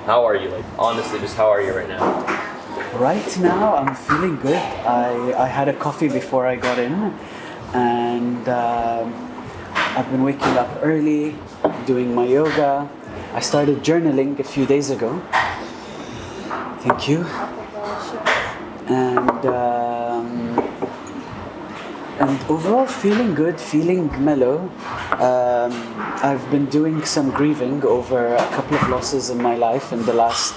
How are you? Like, honestly, just how are you right now? Right now, I'm feeling good. I had a coffee before I got in, and I've been waking up early, doing my yoga. I started journaling a few days ago. Thank you. And overall feeling good, feeling mellow. I've been doing some grieving over a couple of losses in my life in the last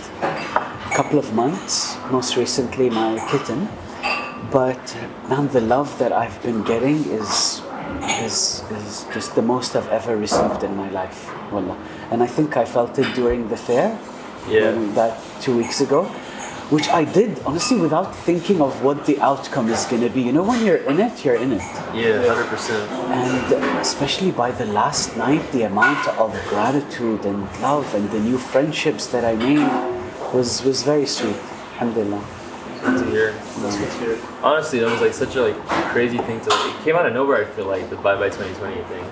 couple of months, most recently my kitten. But man, the love that I've been getting is just the most I've ever received in my life. Wallah. And I think I felt it during the fair, that 2 weeks ago, which I did honestly without thinking of what the outcome is going to be. You know, when you're in it, you're in it. Yeah, 100%. And especially by the last night, the amount of gratitude and love and the new friendships that I made was very sweet. Alhamdulillah. Good to hear. That's good to hear. Honestly, that was like such a crazy thing to it came out of nowhere. I feel like the Bye Bye 2020 thing.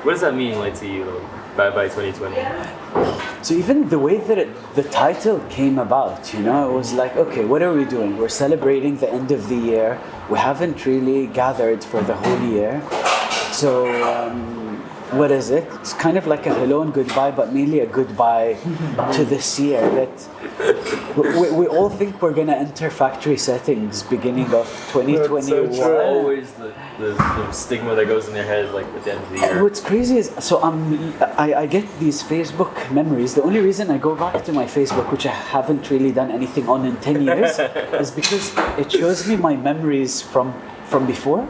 What does that mean like to you? Bye Bye 2020. So even the way that the title came about, you know, it was like, okay, what are we doing? We're celebrating the end of the year. We haven't really gathered for the whole year. So what is it? It's kind of like a hello and goodbye, but mainly a goodbye to this year. That we all think we're going to enter factory settings beginning of 2021. So true. Always the stigma that goes in their head like at the end of the year. What's crazy is, so I get these Facebook memories. The only reason I go back to my Facebook, which I haven't really done anything on in 10 years, is because it shows me my memories from before.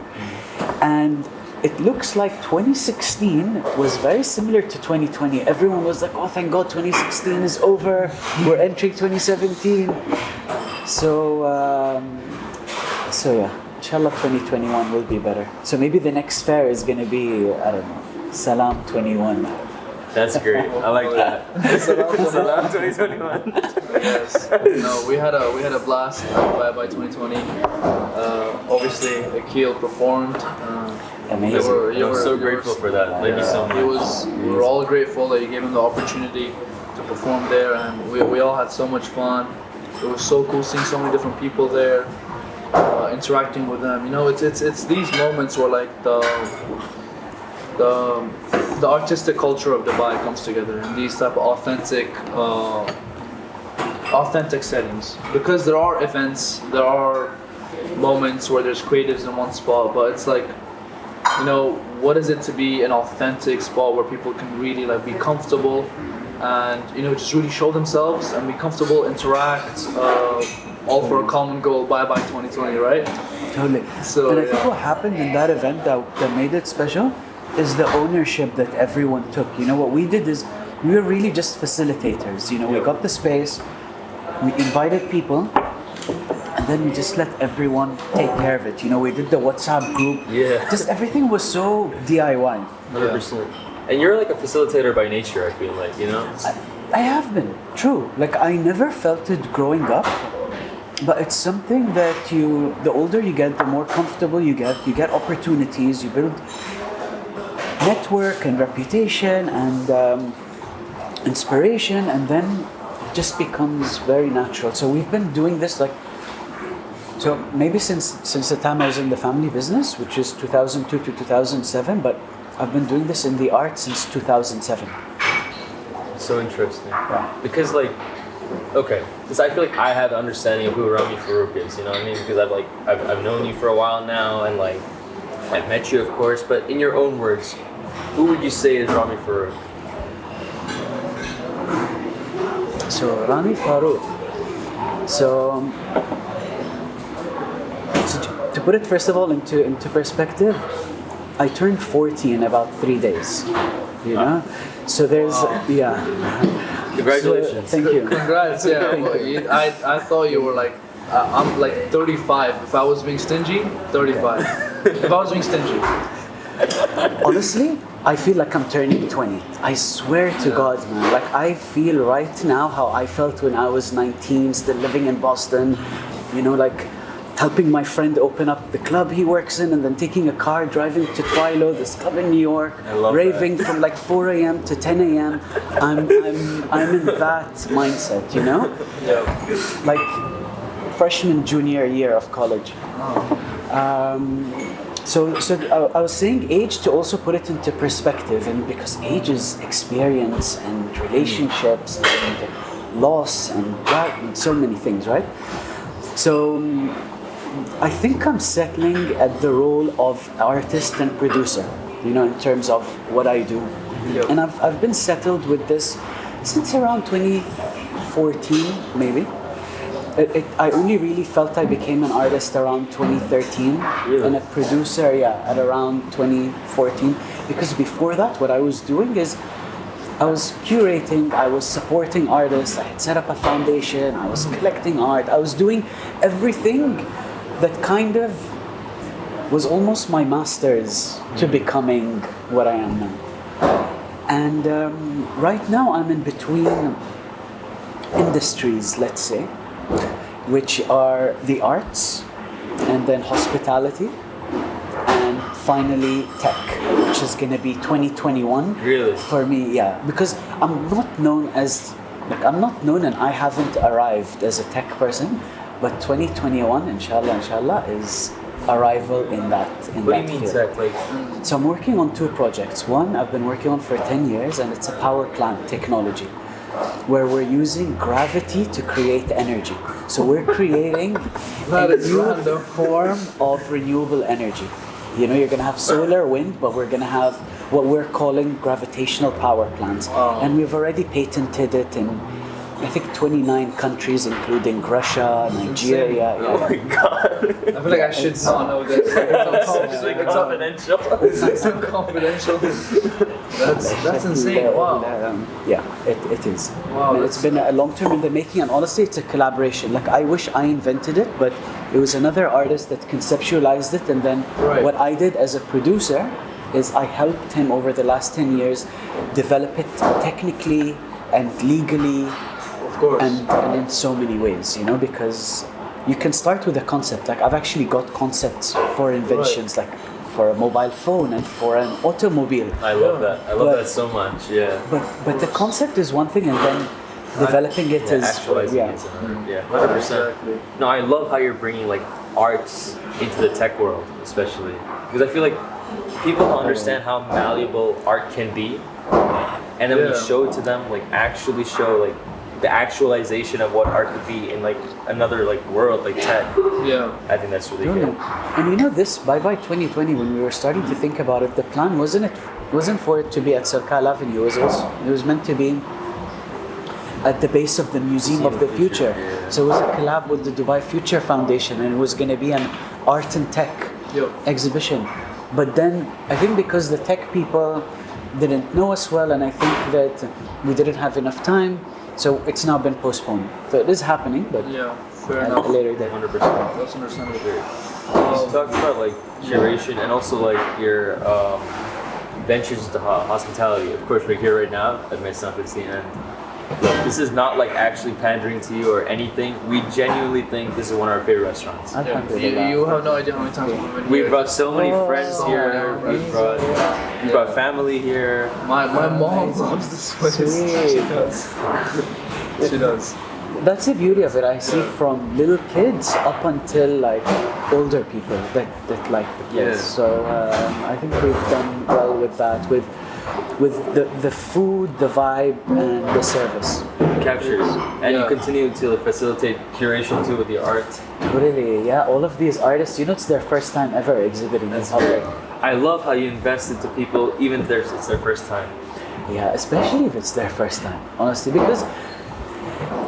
And it looks like 2016 was very similar to 2020. Everyone was like, oh, thank God 2016 is over. We're entering 2017. So yeah, inshallah 2021 will be better. So maybe the next fair is going to be, I don't know, Salam 21. That's great. I like that. Salam 2021. Yes. No, we had a blast at Bye 2020. Obviously, Akil performed. Amazing. I'm so grateful for that. Thank you so much. We were all grateful that you gave him the opportunity to perform there, and we all had so much fun. It was so cool seeing so many different people there, interacting with them. You know, it's these moments where like the artistic culture of Dubai comes together in these type of authentic settings. Because there are events, there are moments where there's creatives in one spot, but it's like, you know, what is it to be an authentic spot where people can really like be comfortable and, you know, just really show themselves and be comfortable, interact, all for a common goal. Bye Bye 2020, right? Totally. So, and I think what happened in that event that made it special is the ownership that everyone took. You know, what we did is we were really just facilitators. You know, we got the space, we invited people, and then we just let everyone take care of it. You know, we did the WhatsApp group. Yeah. Just everything was so DIY. 100%. And you're like a facilitator by nature, I feel like, you know? I have been, true. Like, I never felt it growing up, but it's something that the older you get, the more comfortable you get opportunities, you build network and reputation and inspiration, and then it just becomes very natural. So we've been doing this so maybe since the time I was in the family business, which is 2002 to 2007, but I've been doing this in the art since 2007. So interesting. Yeah. Because because I feel like I have an understanding of who Rami Farook is, you know what I mean? Because I've known you for a while now, and like I've met you, of course, but in your own words, who would you say is Rami Farook? So Rami Farook. So to put it first of all into perspective, I turned 40 in about 3 days. You know, so there's Congratulations! So, thank you. Congrats! Yeah, I thought you were like I'm like 35. If I was being stingy, 35. If I was being stingy. Honestly, I feel like I'm turning 20. I swear to God, man. Like, I feel right now how I felt when I was 19, still living in Boston. You know, like, helping my friend open up the club he works in, and then taking a car, driving to Twilo, this club in New York, raving from like 4 a.m. to 10 a.m. I'm in that mindset, you know? Yeah. Like freshman, junior year of college. So I was saying age to also put it into perspective, and because age is experience and relationships and loss and that and so many things, right? So I think I'm settling at the role of artist and producer, you know, in terms of what I do. Yep. And I've been settled with this since around 2014, maybe. I only really felt I became an artist around 2013, and a producer, at around 2014. Because before that, what I was doing is I was curating, I was supporting artists, I had set up a foundation, I was collecting art, I was doing everything that kind of was almost my master's to becoming what I am now. And right now I'm in between industries, let's say, which are the arts, and then hospitality, and finally tech, which is going to be 2021. Really? For me, yeah, because I'm not known and I haven't arrived as a tech person, but 2021, inshallah, is arrival in that field. What do you mean tech? Like, So I'm working on two projects. One I've been working on for 10 years, and it's a power plant technology, where we're using gravity to create energy. So we're creating That a is new random. form of renewable energy. You know, you're gonna have solar, wind, but we're gonna have what we're calling gravitational power plants. Wow. And we've already patented it in, I think, 29 countries, including Russia, Nigeria. oh my god. I feel like I should not know this. It's like confidential. It's like so confidential. That's insane. Wow. It is. Wow, And it's been a long term in the making, and honestly, it's a collaboration. Like, I wish I invented it, but it was another artist that conceptualized it, and then Right. what I did as a producer is I helped him over the last 10 years develop it technically and legally, Of course. and in so many ways, you know, because you can start with a concept. Like, I've actually got concepts for inventions, like for a mobile phone and for an automobile. I love that. I love But- that so much. Yeah. But the concept is one thing, and then developing it is Actualizing it is another. Yeah, 100%. Exactly. No, I love how you're bringing like arts into the tech world, especially because I feel like people don't understand how malleable art can be, and then when you Yeah. show it to them, like actually show like the actualization of what art could be in like another like world, like tech. Yeah. I think that's really brilliant. good. And you know, this by 2020, when we were starting to think about it, the plan wasn't for it to be at Sarkal Avenue. It was meant to be at the base of the Museum of the Future. yeah. So it was a collab with the Dubai Future Foundation, and it was going to be an art and tech Yep. exhibition. But then I think because the tech people didn't know us well, and I think that we didn't have enough time, so it's now been postponed. So it is happening, but Yeah. Fair at enough. a later date. 100%. That's understandable. You talked about like curation and also like your ventures into hospitality. Of course, we're here right now at my San Francisco, and look, this is not like actually pandering to you or anything. We genuinely think this is one of our favorite restaurants. Yeah. Alhamdulillah. You have no idea how many times we've been We here. brought so many Oh, friends here. We brought family here. My mom loves this place. Sweet. She does. She does. That's the beauty of it. I see from little kids up until like older people that like the place. Yeah. So I think we've done well with that, with the food, the vibe, and the service. Captures. And you Yeah. continue to facilitate curation too with your art. Really, yeah. All of these artists, you know, it's their first time ever exhibiting in public. I love how you invest into people even if it's their first time. Yeah, especially if it's their first time, honestly,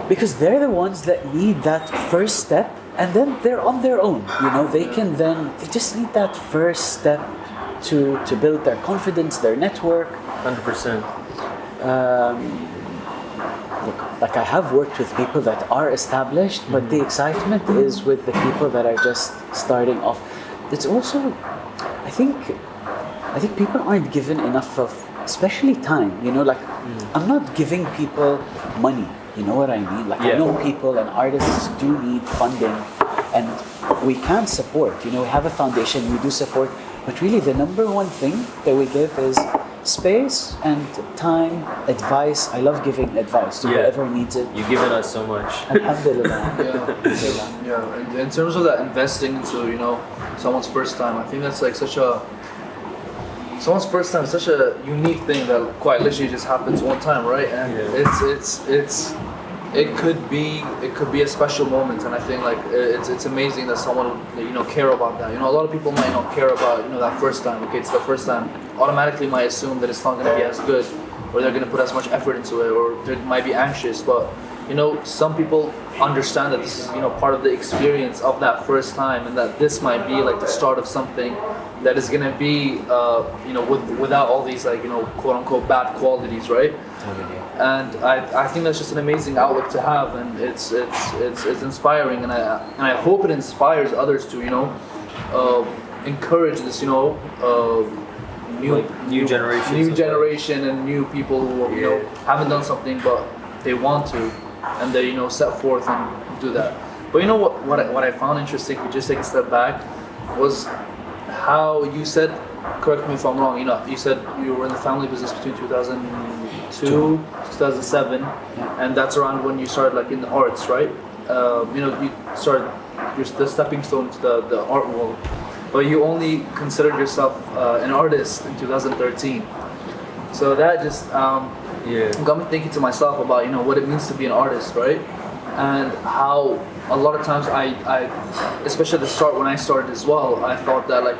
because they're the ones that need that first step, and then they're on their own. You know, they just need that first step to build their confidence, their network. 100%. Like I have worked with people that are established, but the excitement is with the people that are just starting off. It's also, I think people aren't given enough of, especially time. You know, like I'm not giving people money. You know what I mean? Like I Yeah. know people and artists do need funding, and we can support. We have a foundation, we do support, but really the number one thing that we give is space and time, advice. I love giving advice to whoever needs it. You've given us so much. Alhamdulillah. Yeah. And in terms of that investing into, someone's first time, I think that's like someone's first time is such a unique thing that quite literally just happens one time, right? And it could be a special moment, and I think like it's amazing that someone care about that. A lot of people might not care about that first time. Okay, it's the first time. Automatically might assume that it's not going to be as good, or they're going to put as much effort into it, or they might be anxious. But some people understand that this is part of the experience of that first time, and that this might be like the start of something that is going to be without all these like quote unquote bad qualities, right? And I think that's just an amazing outlook to have, and it's inspiring, and I hope it inspires others to encourage this new generation and new people who haven't done something but they want to, and they set forth and do that. But what I found interesting, if we just take a step back, was how you said, correct me if I'm wrong, you said you were in the family business between 2002 2007, and that's around when you started like in the arts, right? You started the stepping stone to the art world, but you only considered yourself an artist in 2013. So that just got me thinking to myself about what it means to be an artist, right? And how a lot of times I especially at the start when I started as well, I thought that like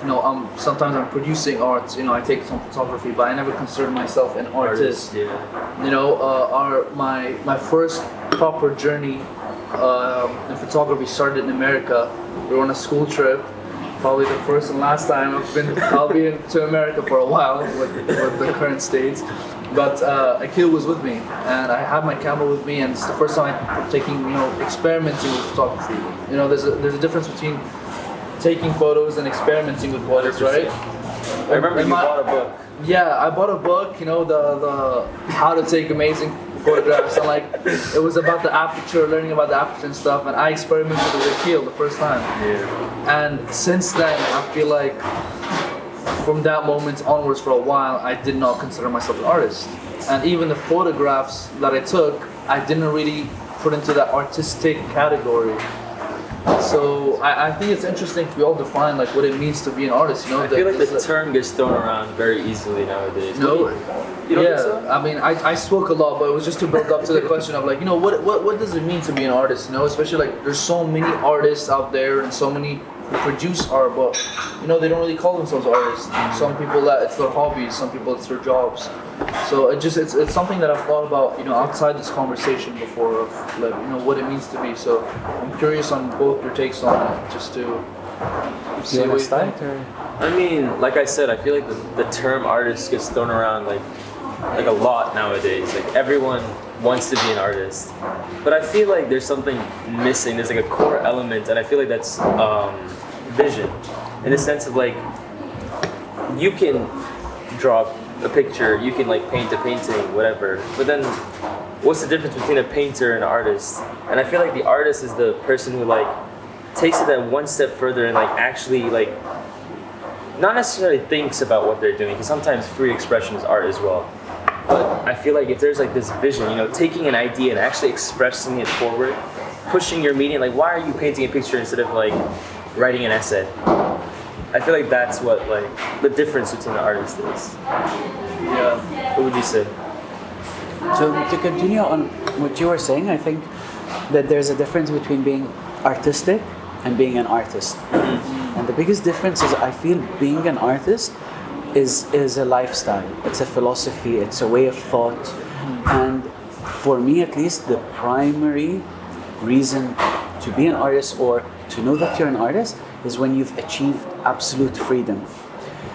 sometimes I'm producing art, I take some photography, but I never considered myself an artist. My first proper journey in photography started in America. We were on a school trip. Probably the first and last time I'll be to America for a while with the current states. But Akil was with me, and I had my camera with me, and it's the first time I'm experimenting with photography. There's a difference between taking photos and experimenting with photos, right? I remember you bought a book. Yeah, I bought a book, the how to take amazing photographs, and like it was about the aperture, learning about the aperture and stuff, and I experimented with Akil the first time. Yeah. And since then, I feel like from that moment onwards for a while, I did not consider myself an artist. And even the photographs that I took, I didn't really put into that artistic category. So I think it's interesting if we all define like what it means to be an artist. I feel like the term gets thrown around very easily nowadays. No, you don't think so? I mean, I spoke a lot, but it was just to build up to the question of like, what does it mean to be an artist? Especially like there's so many artists out there and so many who produce art, but they don't really call themselves artists. Some people that it's their hobbies, some people it's their jobs. So it's something that I've thought about outside this conversation before of like what it means to be. So I'm curious on both your takes on it, just to see what you think. I mean, like I said, I feel like the term artist gets thrown around like a lot nowadays. Like everyone wants to be an artist, but I feel like there's something missing. There's like a core element, and I feel like that's vision, in the sense of like you can draw a picture, you can like paint a painting, whatever, but then what's the difference between a painter and an artist? And I feel like the artist is the person who like takes it that one step further and like actually like not necessarily thinks about what they're doing, because sometimes free expression is art as well. But I feel like if there's like this vision, taking an idea and actually expressing it forward, pushing your medium, like why are you painting a picture instead of like writing an essay? I feel like that's what like the difference between the artist is. Yeah. What would you say? So to continue on what you were saying, I think that there's a difference between being artistic and being an artist. Mm-hmm. And the biggest difference is I feel being an artist is a lifestyle. It's a philosophy. It's a way of thought. Mm-hmm. And for me, at least, the primary reason to be an artist or to know that you're an artist is when you've achieved absolute freedom.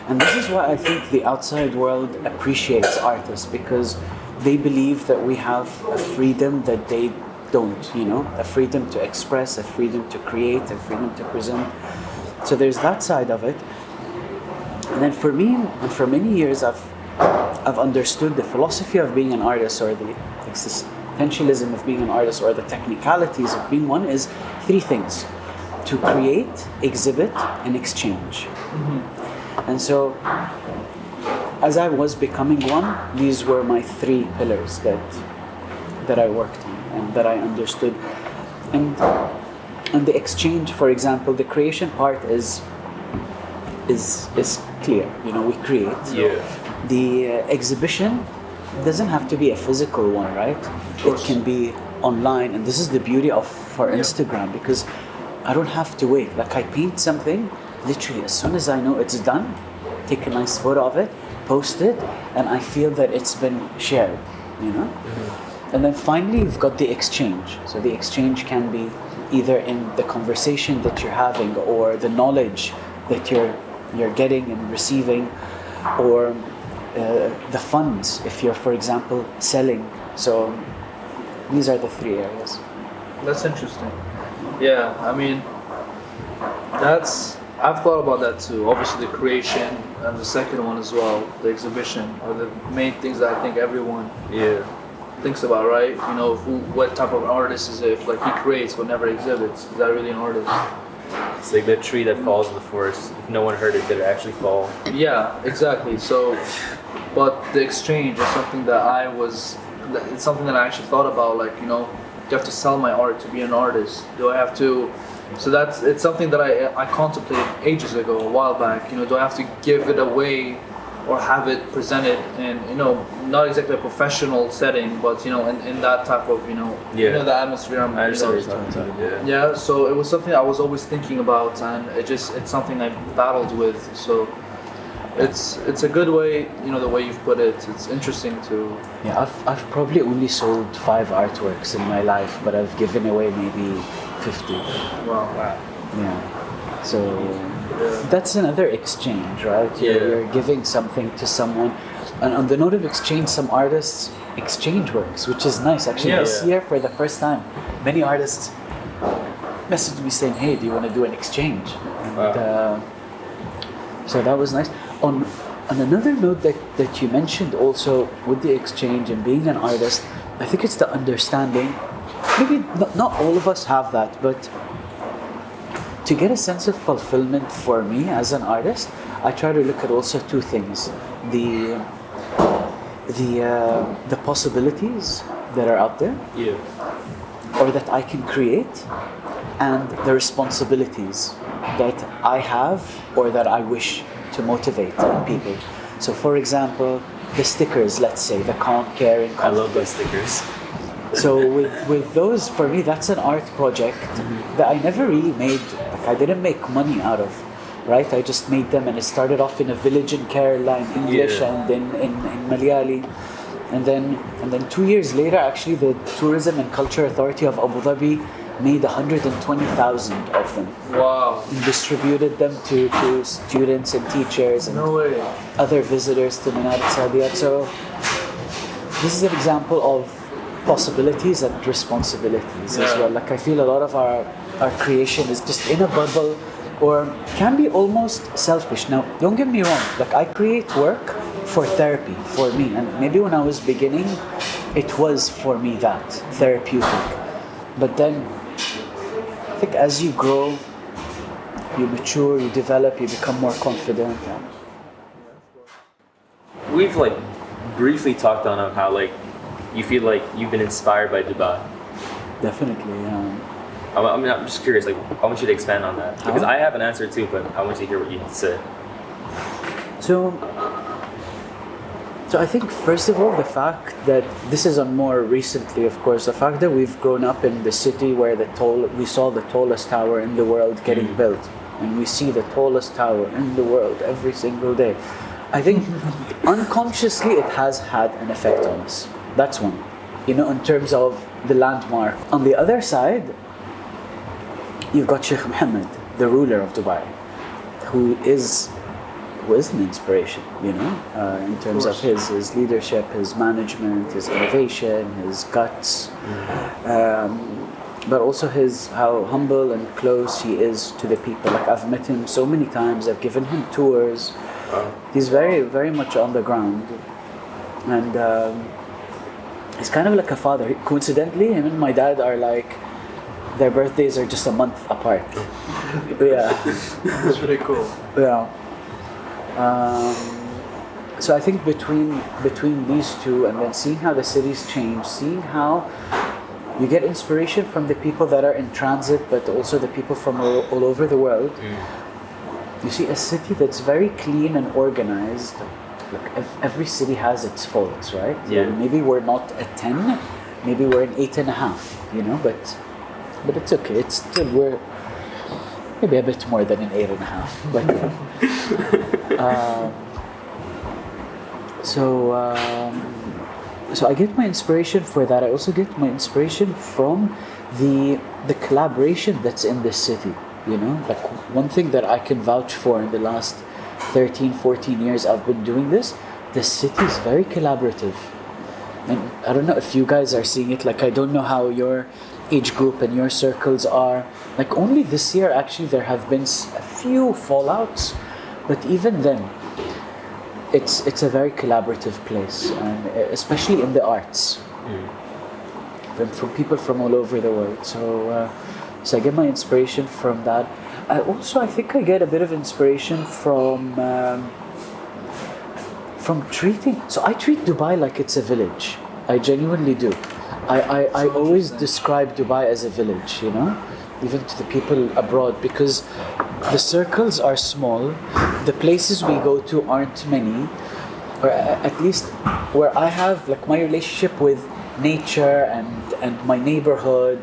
And this is why I think the outside world appreciates artists, because they believe that we have a freedom that they don't, a freedom to express, a freedom to create, a freedom to present. So there's that side of it. And then for me, for many years, I've understood the philosophy of being an artist, or the existentialism of being an artist, or the technicalities of being one, is three things. to create, exhibit, and exchange. And so, as I was becoming one, these were my 3 pillars that I worked on and that I understood. And the exchange, for example, the creation part is clear. You know, we create. Yeah. The exhibition doesn't have to be a physical one, right? It can be online, and this is the beauty of for Instagram, because I don't have to wait. Like, I paint something, literally as soon as I know it's done, take a nice photo of it, post it, and I feel that it's been shared, you know? And then finally you've got the exchange. So the exchange can be either in the conversation that you're having, or the knowledge that you're getting and receiving, or the funds if you're, for example, selling. So these are the 3 areas. That's interesting. Yeah, I mean, I've thought about that too. Obviously the creation, and the second one as well, the exhibition, are the main things that I think everyone thinks about, right? You know, what type of artist is it? If like he creates but never exhibits, is that really an artist? It's like the tree that falls in the forest. If no one heard it, did it actually fall? Yeah, exactly. So, but the exchange is something that it's something that I actually thought about. Like, you know, do I have to sell my art to be an artist? Do I have to? So it's something that I contemplated ages ago, a while back. You know, do I have to give it away, or have it presented in, you know, not exactly a professional setting, but, you know, in that type of, you know, the atmosphere. I understand what you're talking about. Yeah, so it was something I was always thinking about, and it's something I battled with. So it's a good way, you know, the way you've put it. It's interesting to. Yeah, I've probably only sold 5 artworks in my life, but I've given away maybe 50. Wow. Yeah. So that's another exchange, right? You're giving something to someone. And on the note of exchange, some artists exchange works, which is nice. Actually, this year, for the first time, many artists messaged me saying, "Hey, do you want to do an exchange?" And, so that was nice. On another note that you mentioned also with the exchange and being an artist, I think it's the understanding. Maybe not all of us have that, but to get a sense of fulfillment for me as an artist, I try to look at also 2 things: the possibilities that are out there, or that I can create, and the responsibilities that I have or that I wish to motivate in people. So, for example, the stickers, let's say, the calm, caring, I love those stickers. So with those, for me, that's an art project that I never really made. Like, I didn't make money out of, right? I just made them, and it started off in a village in Kerala in English and then in Malayali, and then 2 years later, actually, the Tourism and Culture Authority of Abu Dhabi made 120,000 of them. Wow. And distributed them to students and teachers and other visitors to Minar al-Saadiyat. So this is an example of possibilities and responsibilities as well. Like, I feel a lot of our creation is just in a bubble, or can be almost selfish. Now, don't get me wrong, like, I create work for therapy, for me, and maybe when I was beginning, it was for me that therapeutic. But then I think as you grow, you mature, you develop, you become more confident. We've like briefly talked on how like you feel like you've been inspired by Dubai. Definitely, yeah. I'm just curious, like, I want you to expand on that, because I have an answer too, but I want you to hear what you have to say. So I think, first of all, the fact that this is on more recently, of course, the fact that we've grown up in the city where we saw the tallest tower in the world getting built, and we see the tallest tower in the world every single day. I think unconsciously it has had an effect on us. That's one, you know, in terms of the landmark. On the other side, you've got Sheikh Mohammed, the ruler of Dubai, who is an inspiration, you know, in terms of his leadership, his management, his innovation, his guts, but also how humble and close he is to the people. Like, I've met him so many times, I've given him tours. He's very, very much on the ground, and he's kind of like a father. Coincidentally, him and my dad are like Their birthdays are just a month apart. Yeah. It's pretty cool. Yeah. So I think between these two, and then seeing how the cities change, seeing how you get inspiration from the people that are in transit, but also the people from all over the world. You see a city that's very clean and organized. Look, every city has its faults, right? Yeah. Maybe we're not a 10, maybe we're an 8.5, you know, but it's okay. It's still, we're maybe a bit more than an 8.5, but so I get my inspiration for that. I also get my inspiration from the collaboration that's in this city, you know? Like one thing that I can vouch for in the last 13, 14 years I've been doing this, the city is very collaborative. And I don't know if you guys are seeing it, like I don't know how your age group and your circles are. Like only this year actually there have been a few fallouts, but even then, it's a very collaborative place, and especially in the arts, from people from all over the world. So I get my inspiration from that. I think I get a bit of inspiration from treating. So I treat Dubai like it's a village. I genuinely do. I always describe Dubai as a village, you know, even to the people abroad, because the circles are small, the places we go to aren't many, or at least where I have like my relationship with nature and my neighborhood.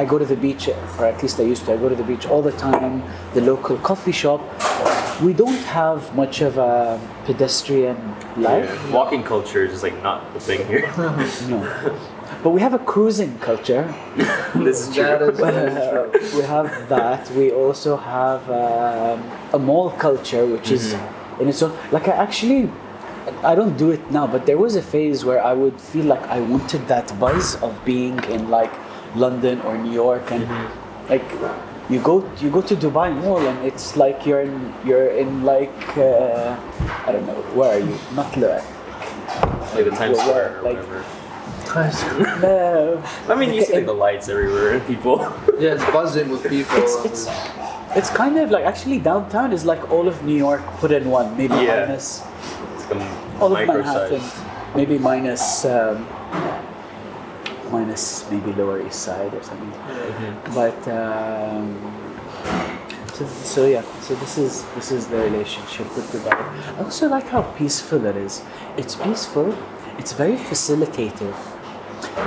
I go to the beach, or at least I used to. I go to the beach all the time, the local coffee shop. We don't have much of a pedestrian life. Yeah. Walking culture is just like not the thing here. No. But we have a cruising culture. This is true. That is We have that. We also have a mall culture, which is in its own. Like I don't do it now, but there was a phase where I would feel like I wanted that buzz of being in like London or New York, and like you go to Dubai Mall and it's like you're in like I don't know, where are you? Not like the Times Square or like, whatever. no. I mean, you see the lights everywhere and people. Yeah, it's buzzing with people. It's kind of like, actually downtown is like all of New York put in one, maybe minus all of Manhattan, maybe minus maybe Lower East Side or something. But so this is the relationship with Dubai. I also like how peaceful it is. It's peaceful. It's very facilitative.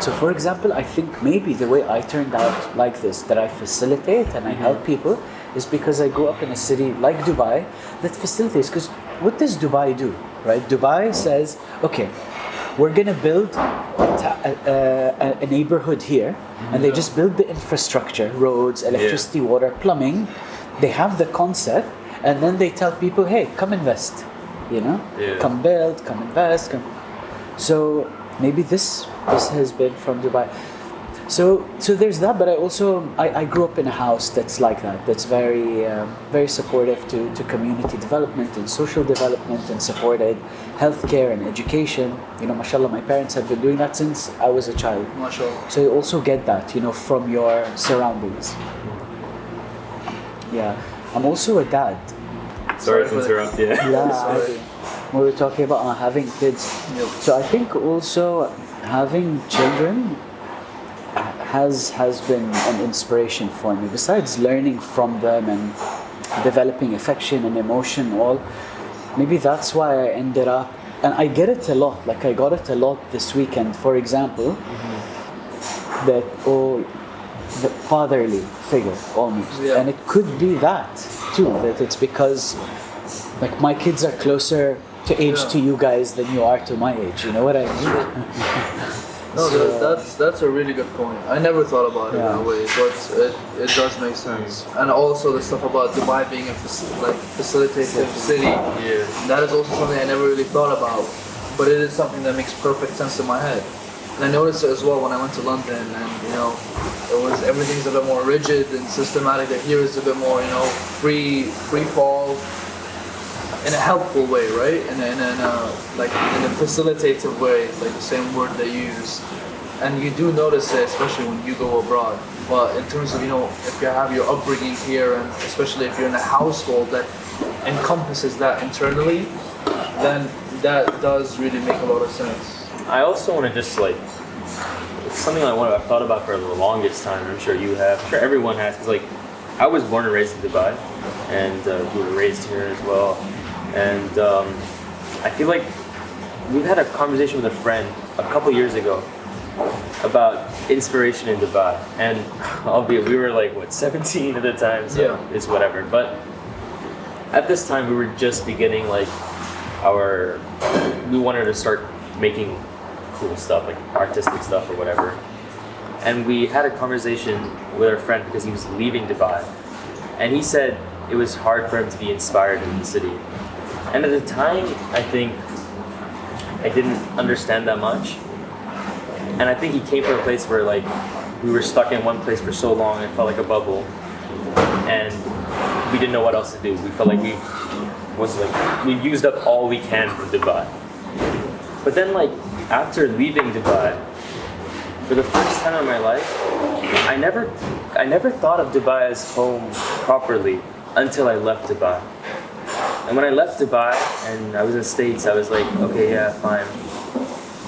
So for example, I think maybe the way I turned out like this, that I facilitate and I help people, is because I grew up in a city like Dubai that facilitates. Because what does Dubai do, right? Dubai says, okay, we're gonna build a neighborhood here, and they just build the infrastructure, roads, electricity, water, plumbing. They have the concept, and then they tell people, hey, come invest, you know? Come build, come invest, come. So maybe this has been from Dubai. So there's that, but I grew up in a house that's like that. That's very very supportive to community development and social development, and supported healthcare and education. You know, mashallah, my parents have been doing that since I was a child. Mashallah. So you also get that, you know, from your surroundings. Yeah, I'm also a dad. Sorry to interrupt. Yeah, we were talking about having kids. Yep. So I think also having children has been an inspiration for me. Besides learning from them and developing affection and emotion, maybe that's why I ended up, and I get it a lot. Like I got it a lot this weekend, for example, that the fatherly figure almost, and it could be that too. That it's because like my kids are closer to age to you guys than you are to my age. You know what I mean? No, that's a really good point. I never thought about it that way, but it does make sense. And also the stuff about Dubai being a facilitative city, that is also something I never really thought about. But it is something that makes perfect sense in my head. And I noticed it as well when I went to London, and you know, everything's a bit more rigid and systematic. And here is a bit more, you know, free fall. In a helpful way, right? And in a facilitative way, like the same word they use. and you do notice it, especially when you go abroad. But in terms of, if you have your upbringing here, and especially if you're in a household that encompasses that internally, then that does really make a lot of sense. I also want to just it's something I've thought about for the longest time. I'm sure you have. I'm sure everyone has. Because I was born and raised in Dubai, and we were raised here as well. And I feel like we've had a conversation with a friend a couple years ago about inspiration in Dubai. And albeit we were 17 at the time, so it's whatever. But at this time we were just beginning we wanted to start making cool stuff, artistic stuff or whatever. And we had a conversation with our friend because he was leaving Dubai. And he said it was hard for him to be inspired in the city. And at the time, I think I didn't understand that much. And I think he came from a place where we were stuck in one place for so long, it felt like a bubble. And we didn't know what else to do. We felt like we used up all we can from Dubai. But then after leaving Dubai, for the first time in my life, I never thought of Dubai as home properly until I left Dubai. And when I left Dubai and I was in the States, I was like, okay, yeah, fine.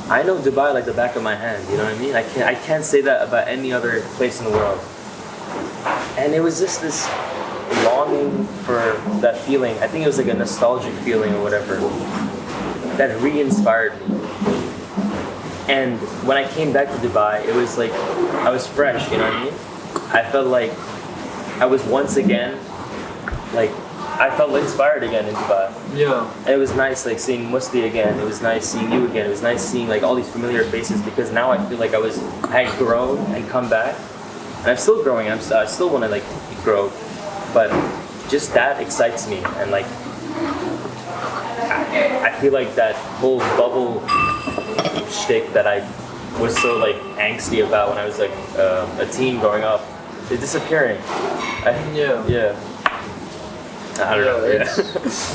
I know Dubai like the back of my hand, you know what I mean? I can't say that about any other place in the world. And it was just this longing for that feeling. I think it was a nostalgic feeling or whatever that re-inspired me. And when I came back to Dubai, it was I was fresh, you know what I mean? I felt like I was once again, I felt inspired again in Dubai. Yeah. And it was nice seeing Musti again. It was nice seeing you again. It was nice seeing all these familiar faces, because now I feel like I had grown and come back. And I'm still growing. I still want to grow. But just that excites me. And I feel like that whole bubble shtick that I was so angsty about when I was a teen growing up is disappearing. Yeah. I don't know. Yeah.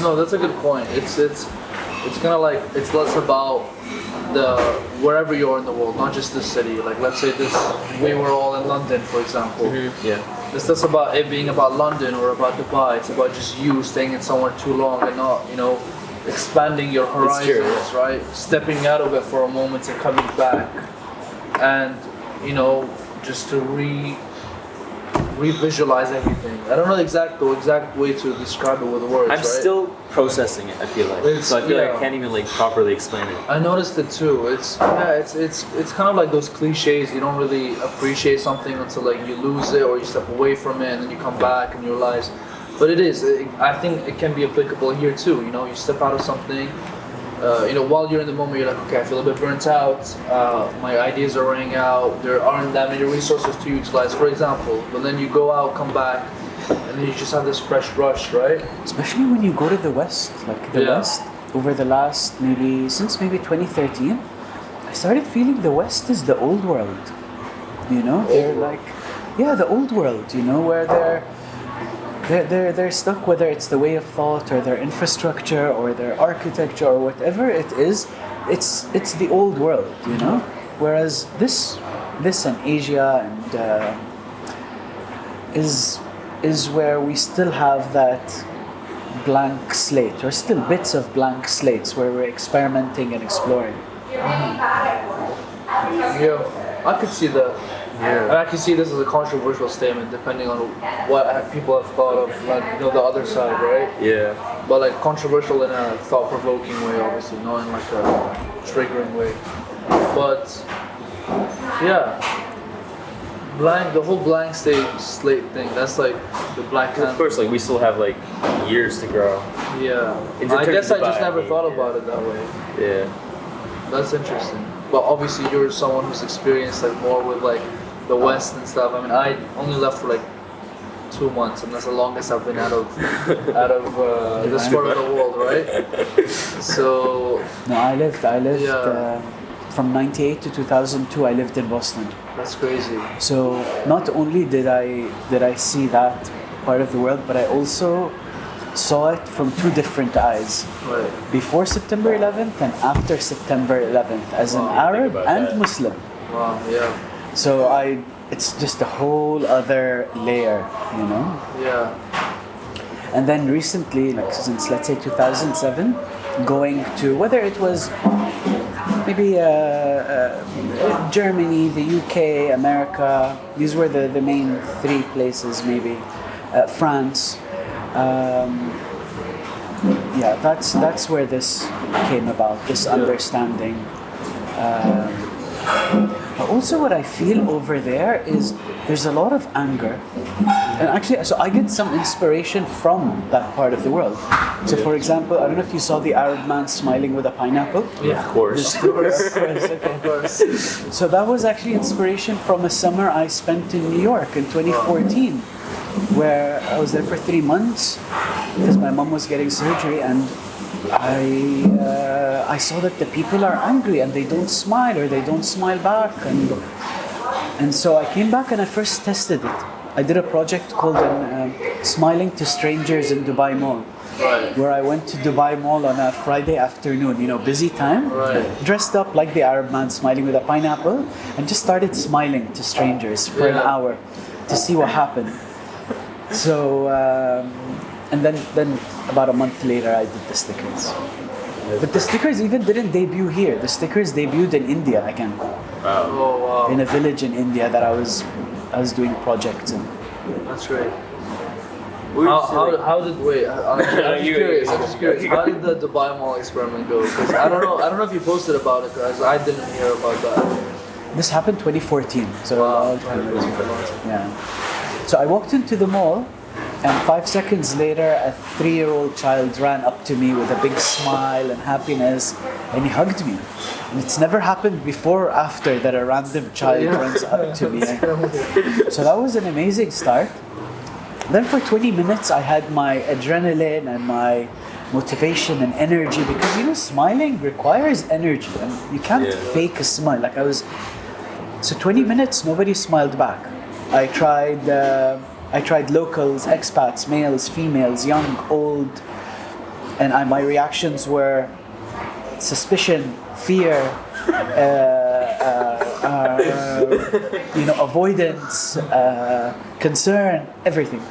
No, that's a good point. It's kind of it's less about the wherever you are in the world, not just this city. Let's say we were all in London, for example. Mm-hmm. Yeah. It's less about it being about London or about Dubai. It's about just you staying in somewhere too long and not, expanding your horizons, right? Stepping out of it for a moment and coming back, and just to revisualize everything. I don't know the exact way to describe it with words. I'm still processing it. I feel so. I feel like I can't even properly explain it. I noticed it too. It's kind of like those cliches. You don't really appreciate something until you lose it or you step away from it, and then you come back and you realize. But I think it can be applicable here too. You step out of something. While you're in the moment, you're like, okay, I feel a bit burnt out. My ideas are running out. There aren't that many resources to utilize, for example. But then you go out, come back, and then you just have this fresh rush, right? Especially when you go to the West, West, over the last since maybe 2013, I started feeling the West is the old world. They're the old world. Where they're stuck, whether it's the way of thought or their infrastructure or their architecture or whatever it is. It's the old world, Whereas this and Asia and is where we still have that blank slate, or still bits of blank slates where we're experimenting and exploring. Yeah, I could see that. Yeah. And I can see this as a controversial statement depending on what people have thought of, the other side, right? Yeah. But controversial in a thought-provoking way, obviously, not in a triggering way. But yeah, the whole blank slate thing. That's the black. Of course, we still have years to grow. Yeah. I guess I just never thought about it that way. Yeah. That's interesting. But obviously, you're someone who's experienced more with the West and stuff. I mean, I only left for 2 months, and that's the longest I've been out of this part of the world, right? So no, I lived from 98 to 2002. I lived in Boston. That's crazy. So not only did I see that part of the world, but I also saw it from two different eyes. Right. Before September 11th and after September 11th, as an Arab and Muslim. Wow. Yeah. So it's just a whole other layer, you know. Yeah. And then recently, like since let's say 2007, going to whether it was maybe Germany, the UK, America. These were the main three places, maybe France. Yeah, that's where this came about. This understanding. But also, what I feel over there is there's a lot of anger, and actually, so I get some inspiration from that part of the world. So, for example, I don't know if you saw the Arab man smiling with a pineapple. Yeah, of course. Of course. So that was actually inspiration from a summer I spent in New York in 2014, where I was there for 3 months because my mom was getting surgery, and I saw that the people are angry and they don't smile or they don't smile back, and so I came back and I first tested it. I did a project called Smiling to Strangers in Dubai Mall. Right. Where I went to Dubai Mall on a Friday afternoon, you know, busy time, Right. dressed up like the Arab man smiling with a pineapple, and just started smiling to strangers for an Yeah. hour to see what happened. So, and then about a month later, I did the stickers. But the stickers even didn't debut here. The stickers debuted in India again, Wow. Oh wow. in a village in India that I was doing projects in. That's great. We were just like- How did wait? I'm just curious. How did the Dubai Mall experiment go? Because I don't know if you posted about it, because I didn't hear about that. This happened 2014, so a Wow. long time ago. Yeah. So I walked into the mall, and 5 seconds later, a 3-year-old child ran up to me with a big smile and happiness, and he hugged me. And it's never happened before or after that a random child runs up to me. So that was an amazing start. Then for 20 minutes, I had my adrenaline and my motivation and energy, because you know, smiling requires energy, and you can't Yeah. fake a smile. Like I was. So 20 minutes, nobody smiled back. I tried locals, expats, males, females, young, old, and my reactions were suspicion, fear, avoidance, concern, everything.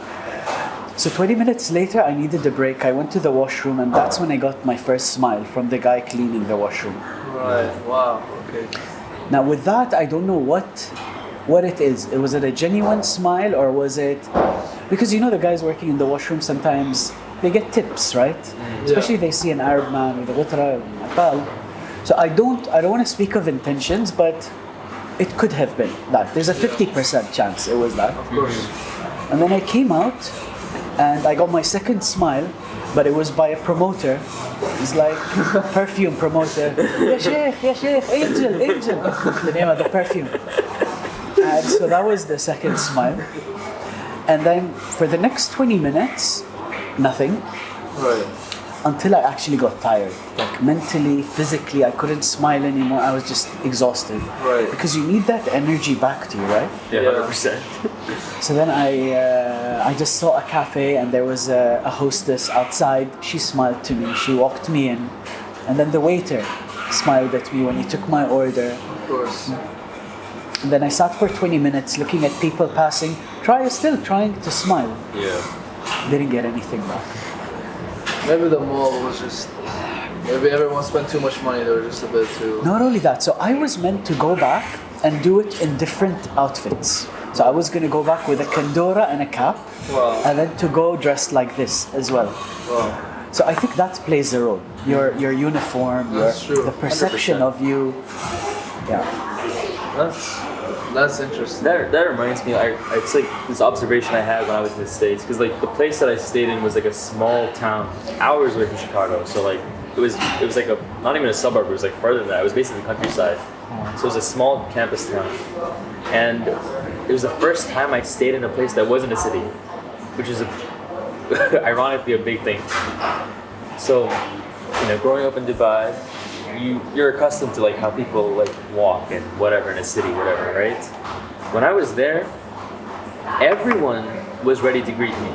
So 20 minutes later, I needed a break. I went to the washroom, and that's when I got my first smile from the guy cleaning the washroom. Right. Wow. Okay. Now with that, I don't know what it is. Was it a genuine smile, or was it because you know the guys working in the washroom sometimes they get tips, right? Especially if they see an Arab man with a ghutara maqal. So I don't want to speak of intentions, but it could have been that. There's a 50% chance it was that. Of course. And then I came out and I got my second smile, but it was by a promoter. He's like perfume promoter. Ya Sheikh, Angel, the name of the perfume. And so that was the second smile. And then for the next 20 minutes, nothing. Right. Until I actually got tired. Like mentally, physically, I couldn't smile anymore. I was just exhausted. Right. Because you need that energy back to you, right? Yeah, Yeah. 100%. So then I just saw a cafe, and there was a hostess outside. She smiled to me. She walked me in. And then the waiter smiled at me when he took my order. Of course. And then I sat for 20 minutes looking at people passing, still trying to smile. Yeah. Didn't get anything back. Maybe the mall was just. Maybe everyone spent too much money. They were just a bit too. Not only that, so I was meant to go back and do it in different outfits. So I was going to go back with a kandora and a cap, Wow. and then to go dressed like this as well. Wow. So I think that plays a role. Your uniform, That's true. the perception 100%. of you. Yeah. That's interesting. That reminds me, it's like this observation I had when I was in the States, because like the place that I stayed in was like a small town, hours away from Chicago. So like it was like a not even a suburb. It was like further than that. It was basically the countryside. So it was a small campus town, and it was the first time I stayed in a place that wasn't a city, which is ironically a big thing. So, growing up in Dubai, you're accustomed to like how people like walk and whatever in a city, whatever, right? When I was there, everyone was ready to greet me,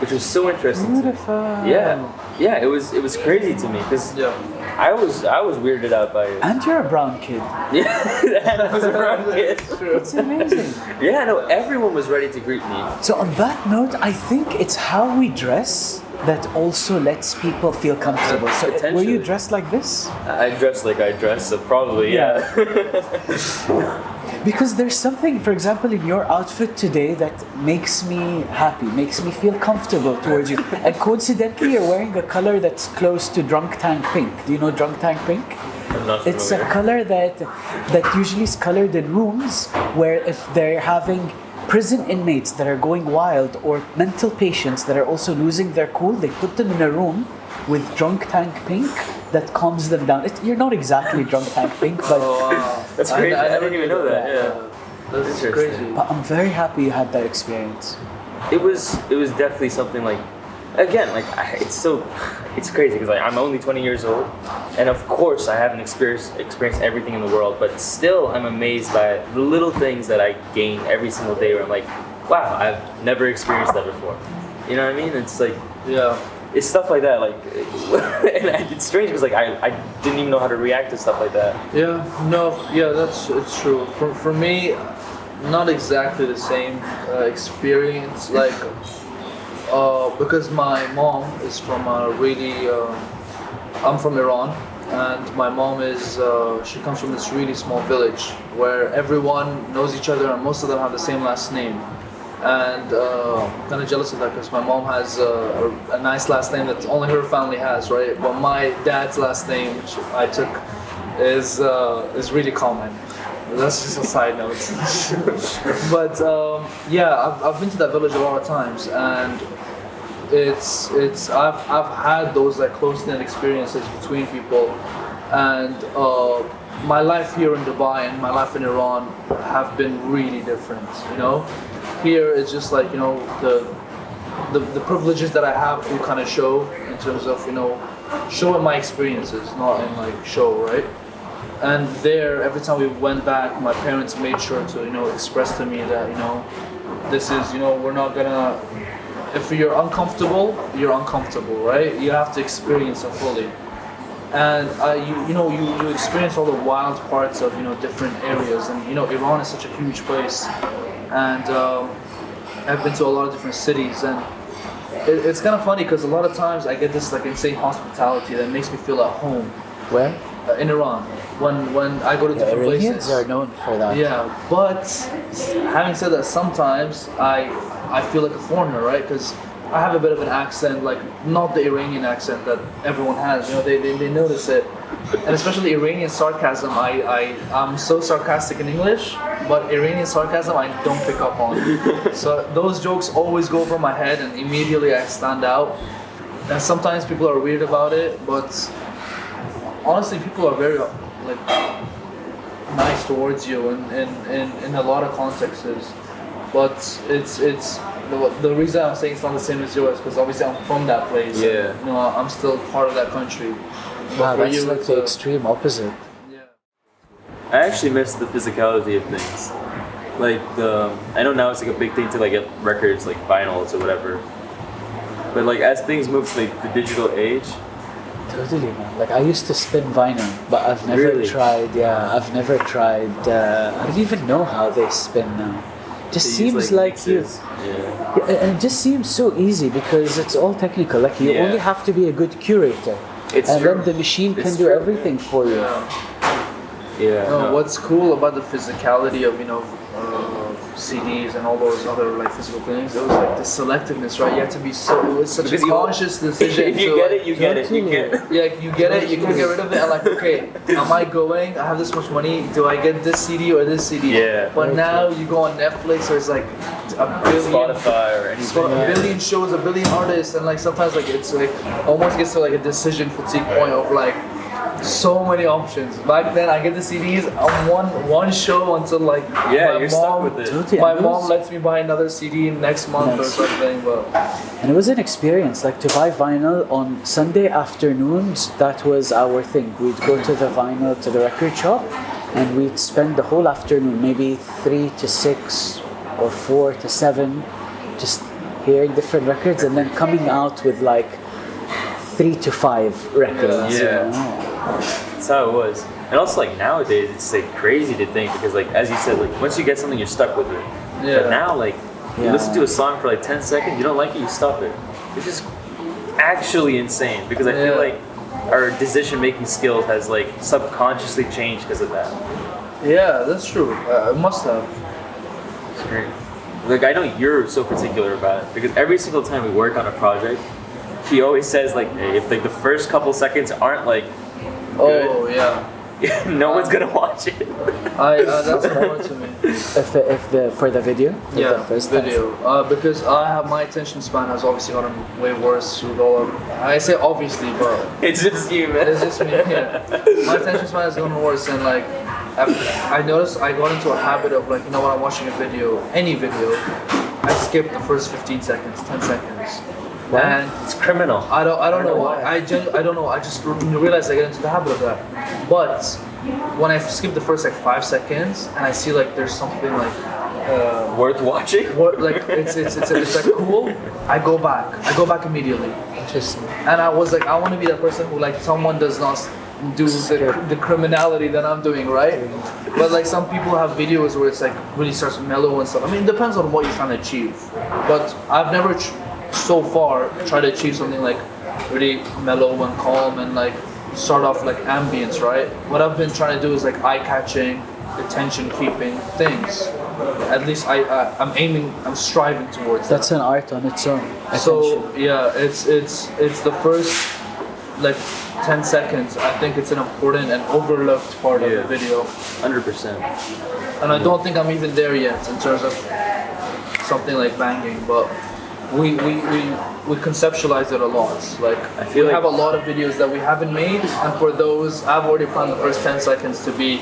which was so interesting. Beautiful. Yeah, it was crazy to me because Yeah. I was weirded out by it. And you're a brown kid. Yeah, and I was a brown kid. It's amazing. Yeah, no, everyone was ready to greet me. So on that note, I think it's how we dress that also lets people feel comfortable. So were Potentially. you dressed like this? I dress like I dress, so probably, yeah. Because there's something, for example, in your outfit today that makes me happy, makes me feel comfortable towards you. And coincidentally, you're wearing a color that's close to drunk tank pink. Do you know drunk tank pink? I'm not It's a familiar. color that usually is colored in rooms where if they're having prison inmates that are going wild or mental patients that are also losing their cool, they put them in a room with drunk tank pink that calms them down. You're not exactly drunk tank pink, but, That's crazy. I didn't even know that. Yeah. That's Interesting. crazy. but I'm very happy you had that experience. It was definitely something like, again, like it's crazy because like I'm only 20 years old, and of course I haven't experienced everything in the world, but still I'm amazed by the little things that I gain every single day. Where I'm like, wow, I've never experienced that before. You know what I mean? It's like, Yeah. it's stuff like that. Like, and it's strange because like I didn't even know how to react to stuff like that. Yeah, no, yeah, it's true. For me, not exactly the same experience. Like, because my mom is from a really, I'm from Iran, and my mom is, she comes from this really small village where everyone knows each other and most of them have the same last name. And I'm kind of jealous of that because my mom has a nice last name that only her family has, right? But my dad's last name, which I took, is really common. That's just a side note. But yeah, I've been to that village a lot of times, and I've had those like close-knit experiences between people, and my life here in Dubai and my life in Iran have been really different. You know, here it's just like, you know, the privileges that I have to kind of show in terms of, you know, showing my experiences, not in like show, right? And there, every time we went back, my parents made sure to, you know, express to me that, you know, this is, you know, we're not gonna, if you're uncomfortable, you're uncomfortable, right? You have to experience it fully. And you experience all the wild parts of, you know, different areas. And, you know, Iran is such a huge place. And I've been to a lot of different cities. And it's kind of funny because a lot of times I get this like insane hospitality that makes me feel at home. Where? In Iran, when I go to different Iranians places. are known for that. Yeah, but having said that, sometimes I feel like a foreigner, right? Because I have a bit of an accent, like not the Iranian accent that everyone has. You know, they notice it, and especially Iranian sarcasm. I'm so sarcastic in English, but Iranian sarcasm I don't pick up on. So those jokes always go over my head, and immediately I stand out. And sometimes people are weird about it, but honestly, people are very like nice towards you in a lot of contexts. But it's the reason I'm saying it's not the same as yours because obviously I'm from that place. Yeah. And, you know, I'm still part of that country. Wow, for that's you, like it's the extreme opposite. yeah. I actually miss the physicality of things. Like I know now it's like a big thing to like get records like vinyls or whatever. But like as things move to like the digital age, Totally, man. Like I used to spin vinyl, but I've never Really? tried. Yeah, I've never tried. I don't even know how they spin now. Just they use, seems like you. mixes. Yeah. Yeah, and it just seems so easy because it's all technical. Like you Yeah. only have to be a good curator, It's and true. then the machine can It's do true, everything for you. Yeah. No, no. what's cool about the physicality of, you know, CDs and all those other like physical things, it was like the selectiveness, right? You have to be so, it's such Because a you- conscious decision. If you to, get like, it, you get it. You get it. Yeah, you get it, you can't get rid of it, and like, okay, am I going? I have this much money. Do I get this CD or this CD? Yeah. But now you go on Netflix, or it's like a billion, Spotify or anything. a billion shows, a billion artists, and like sometimes like it's like almost gets to like a decision fatigue point of like so many options. Back then, I get the CDs on one show until like Yeah, my you're mom, stuck with it. Totally. My And it mom was- lets me buy another CD next month or Nice. something, but And it was an experience, like to buy vinyl on Sunday afternoons, that was our thing. We'd go to the vinyl, to the record shop, and we'd spend the whole afternoon, maybe 3 to 6 or 4 to 7, just hearing different records and then coming out with like 3 to 5 records. Yeah. You know? That's how it was. And also, like, nowadays, it's like crazy to think because, like, as you said, like, once you get something, you're stuck with it. Yeah. But now, like, you listen to a song for like 10 seconds, you don't like it, you stop it. It's just actually insane because I feel like our decision-making skills has like subconsciously changed because of that. Yeah, that's true. It must have. It's great. Like, I know you're so particular about it because every single time we work on a project, he always says like, hey, if like the first couple seconds aren't like good, Oh yeah. no one's gonna watch it. That's important to me. For the video? Yeah, the first video. Because I have my attention span has obviously gotten way worse with all of. I say obviously, but It's just you, man. it's just me. Yeah. My attention span has gotten worse, and like I noticed I got into a habit of like, you know, when I'm watching a video, any video, I skip the first 15 seconds, 10 seconds. And It's criminal. I don't know why. I don't know. I just realized I get into the habit of that. But when I skip the first like 5 seconds and I see like there's something like Worth watching? what like it's like cool, I go back immediately. Interesting. And I was like, I want to be that person who like someone does not do the criminality that I'm doing, right? But like some people have videos where it's like really starts mellow and stuff. I mean, it depends on what you're trying to achieve. But I've never so far try to achieve something like really mellow and calm and like start off like ambience, right? What I've been trying to do is like eye-catching, attention-keeping things. At least I'm striving towards That's that. an art on its own. So Attention. yeah, it's the first like 10 seconds. I think it's an important and overlooked part of the video. 100%. And I don't think I'm even there yet in terms of something like banging, but we conceptualize it a lot. Like I feel we like- have a lot of videos that we haven't made, and for those I've already planned the first 10 seconds to be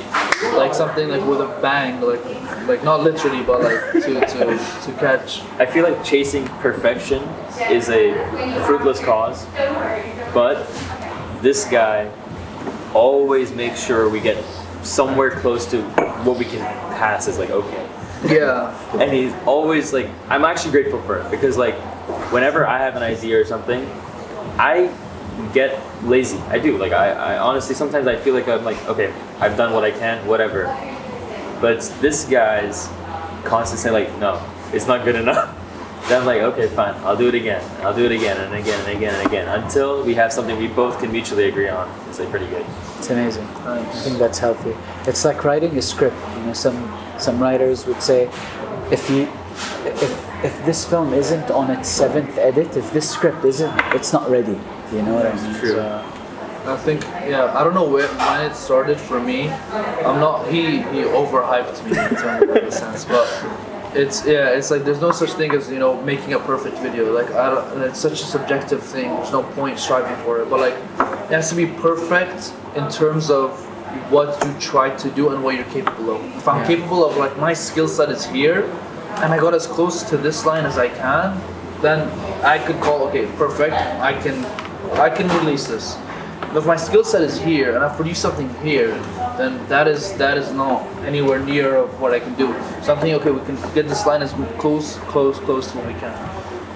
like something like with a bang, like not literally, but like to catch. I feel like chasing perfection is a fruitless cause, but this guy always makes sure we get somewhere close to what we can pass as like okay. Yeah. And he's always like, I'm actually grateful for it because like whenever I have an idea or something, I get lazy. I do. Like I honestly sometimes I feel like I'm like, okay, I've done what I can, whatever. But it's this guy's constant saying like, no, it's not good enough. Then I'm like, okay, fine, I'll do it again. I'll do it again and again and again and again until we have something we both can mutually agree on. It's like pretty good. It's amazing. I think that's healthy. It's like writing a script. You know, some writers would say, if this film isn't on its 7th edit, if this script isn't, it's not ready. You know what I mean? True. So, I think, yeah, I don't know when it started for me. I'm not, he overhyped me in terms of that sense, but it's like there's no such thing as, you know, making a perfect video. Like, it's such a subjective thing, there's no point striving for it, but like, it has to be perfect in terms of what you try to do and what you're capable of. If I'm capable of, like, my skill set is here, and I got as close to this line as I can, then I could call, okay, perfect, I can release this. But if my skill set is here and I've produced something here, then that is not anywhere near of what I can do. So I'm thinking, okay, we can get this line as close to what we can.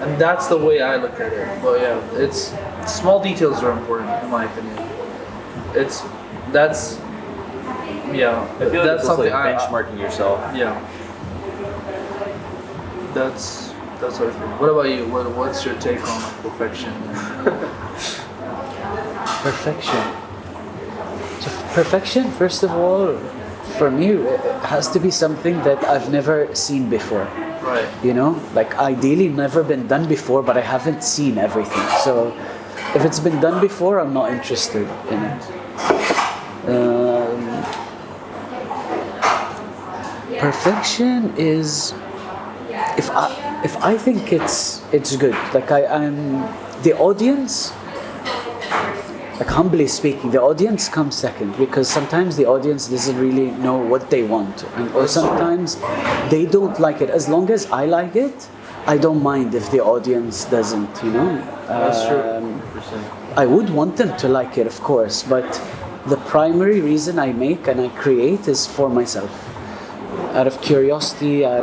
And that's the way I look at it. But yeah, it's small details are important in my opinion. That's I feel like that's it's something like benchmarking yourself. Yeah. That's what I think. What about you? What's your take on perfection? perfection. So perfection, first of all, for me, it has to be something that I've never seen before. Right. You know, like ideally never been done before, but I haven't seen everything. So if it's been done before, I'm not interested in it. Perfection is if I think it's good. Like I'm the audience. Like humbly speaking, the audience comes second because sometimes the audience doesn't really know what they want, or sometimes they don't like it. As long as I like it, I don't mind if the audience doesn't. You know, That's true. I would want them to like it, of course, but the primary reason I make and I create is for myself. out of curiosity, yeah.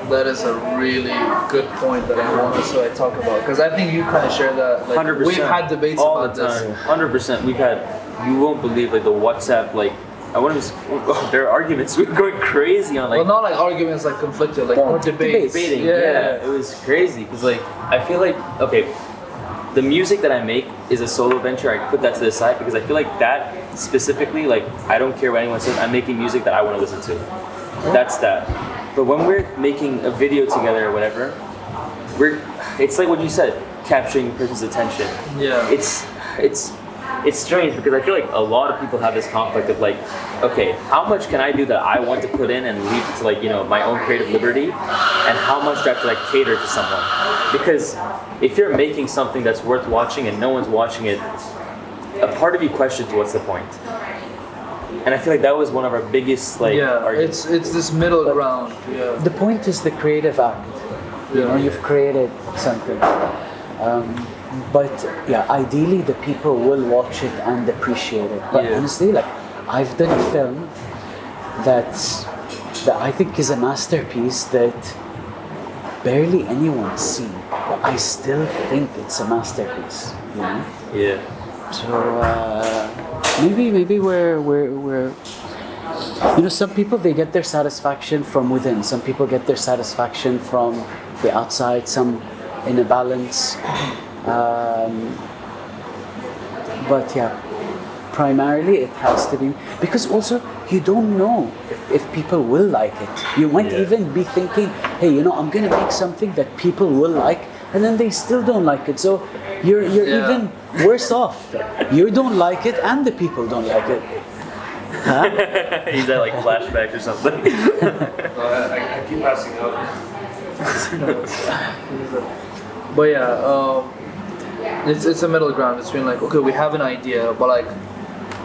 That is a really good point that I want to talk about, because I think you kind of share that. Like, 100%. we've had debates all about the time. this. 100%. We've had. You won't believe like the WhatsApp like. I want to. There are arguments. We were going crazy on like. Well, not like arguments, like conflicted, like more debates. Debating. Yeah. It was crazy because like I feel like okay, the music that I make is a solo venture. I put that to the side because I feel like that specifically, like I don't care what anyone says. I'm making music that I want to listen to. That's that. But when we're making a video together or whatever, it's like what you said, capturing the person's attention. Yeah. It's strange because I feel like a lot of people have this conflict of like, okay, how much can I do that I want to put in and leave it to like, you know, my own creative liberty, and how much do I have to like cater to someone? Because if you're making something that's worth watching and no one's watching it, a part of you questions what's the point. And I feel like that was one of our biggest like arguments. It's this middle ground. Yeah. The point is the creative act. You know, you've created something. But yeah, ideally the people will watch it and appreciate it. But honestly, like I've done a film that I think is a masterpiece that barely anyone's seen. But I still think it's a masterpiece. You know? Yeah. So maybe we're you know, some people they get their satisfaction from within. Some people get their satisfaction from the outside. Some in a balance. But yeah, primarily it has to be because also you don't know if people will like it. You might even be thinking, hey, you know, I'm gonna make something that people will like, and then they still don't like it. So you're even worse off. You don't like it, and the people don't like it. Huh? He's at like flashback or something. I keep passing out. But yeah, it's a middle ground between like, okay, we have an idea, but like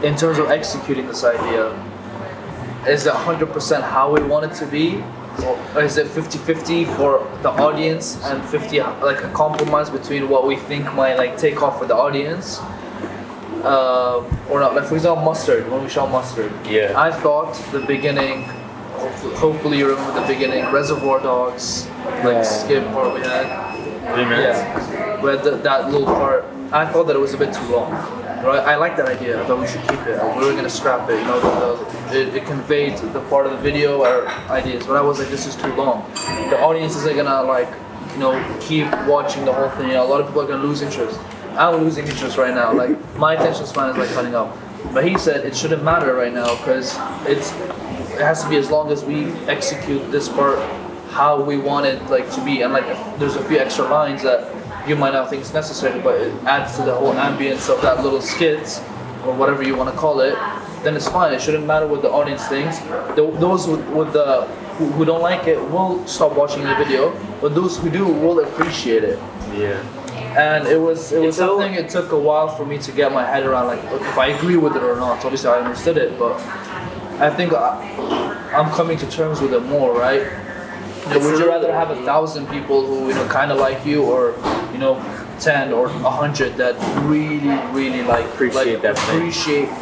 in terms of executing this idea, is it 100% how we want it to be? Or is it 50-50 for the audience and 50 like a compromise between what we think might like take off for the audience? Or not? Like for example, Mustard, when we shot Mustard. Yeah. I thought the beginning, hopefully you remember the beginning, Reservoir Dogs, like skip part we had. Yeah, where that little part, I thought that it was a bit too long. Right? I like that idea, but we should keep it. We were gonna scrap it. You know, it conveyed the part of the video or ideas. But I was like, this is too long. The audience isn't gonna like, you know, keep watching the whole thing. You know, a lot of people are gonna lose interest. I'm losing interest right now. Like my attention span is like cutting out. But he said it shouldn't matter right now because it has to be as long as we execute this part how we want it like to be, and like there's a few extra lines that you might not think is necessary, but it adds to the whole ambience of that little skit or whatever you want to call it. Then it's fine. It shouldn't matter what the audience thinks. Those who don't like it will stop watching the video, but those who do will appreciate it. Yeah. And it was something it took a while for me to get my head around, like if I agree with it or not. Obviously I understood it, but I think I'm coming to terms with it more, right? You know, would you rather have 1,000 people who, you know, kind of like you, or, you know, 10 or 100 that really like appreciate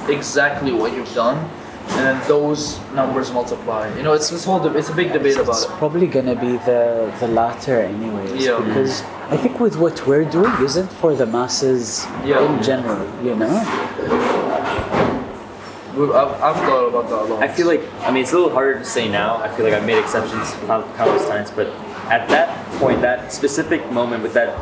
exactly what you've done, and those numbers multiply. You know, it's this whole it's a big debate about it. It's probably gonna be the latter anyways, because I think with what we're doing isn't for the masses in general, you know? I've thought about that a lot. I feel like, I mean, it's a little harder to say now. I feel like I've made exceptions countless times, but at that point, that specific moment with that,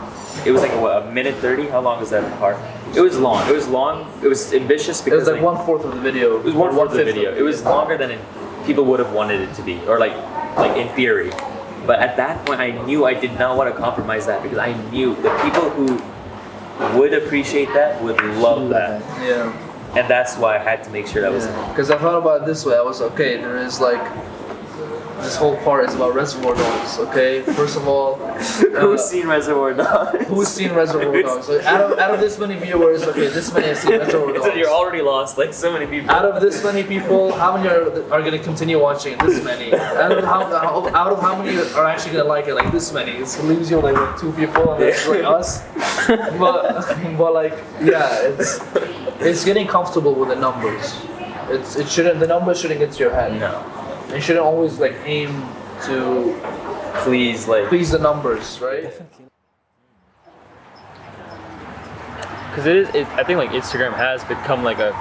it was like a minute 30. How long was that part? It was long. It was long. It was ambitious because it was like 1/4 of the video. It was 1/4 of the video. It was longer than people would have wanted it to be, or like in theory. But at that point, I knew I did not want to compromise that because I knew the people who would appreciate that would love that. Yeah. And that's why I had to make sure that was. Because I thought about it this way. I was okay. There is like this whole part is about Reservoir Dogs. Okay, first of all, who's seen Reservoir Dogs? Who's seen Reservoir Dogs? Like, out of this many viewers, okay, this many have seen Reservoir Dogs. So you're already lost. Like so many people. Out of this many people, how many are going to continue watching? This many. Out of how many are actually going to like it? Like this many. It leaves you like 2 people, and that's like us. But like it's getting comfortable with the numbers. The numbers shouldn't get to your head. No. And you shouldn't always like aim to please the numbers, right? Definitely. because I think like Instagram has become like a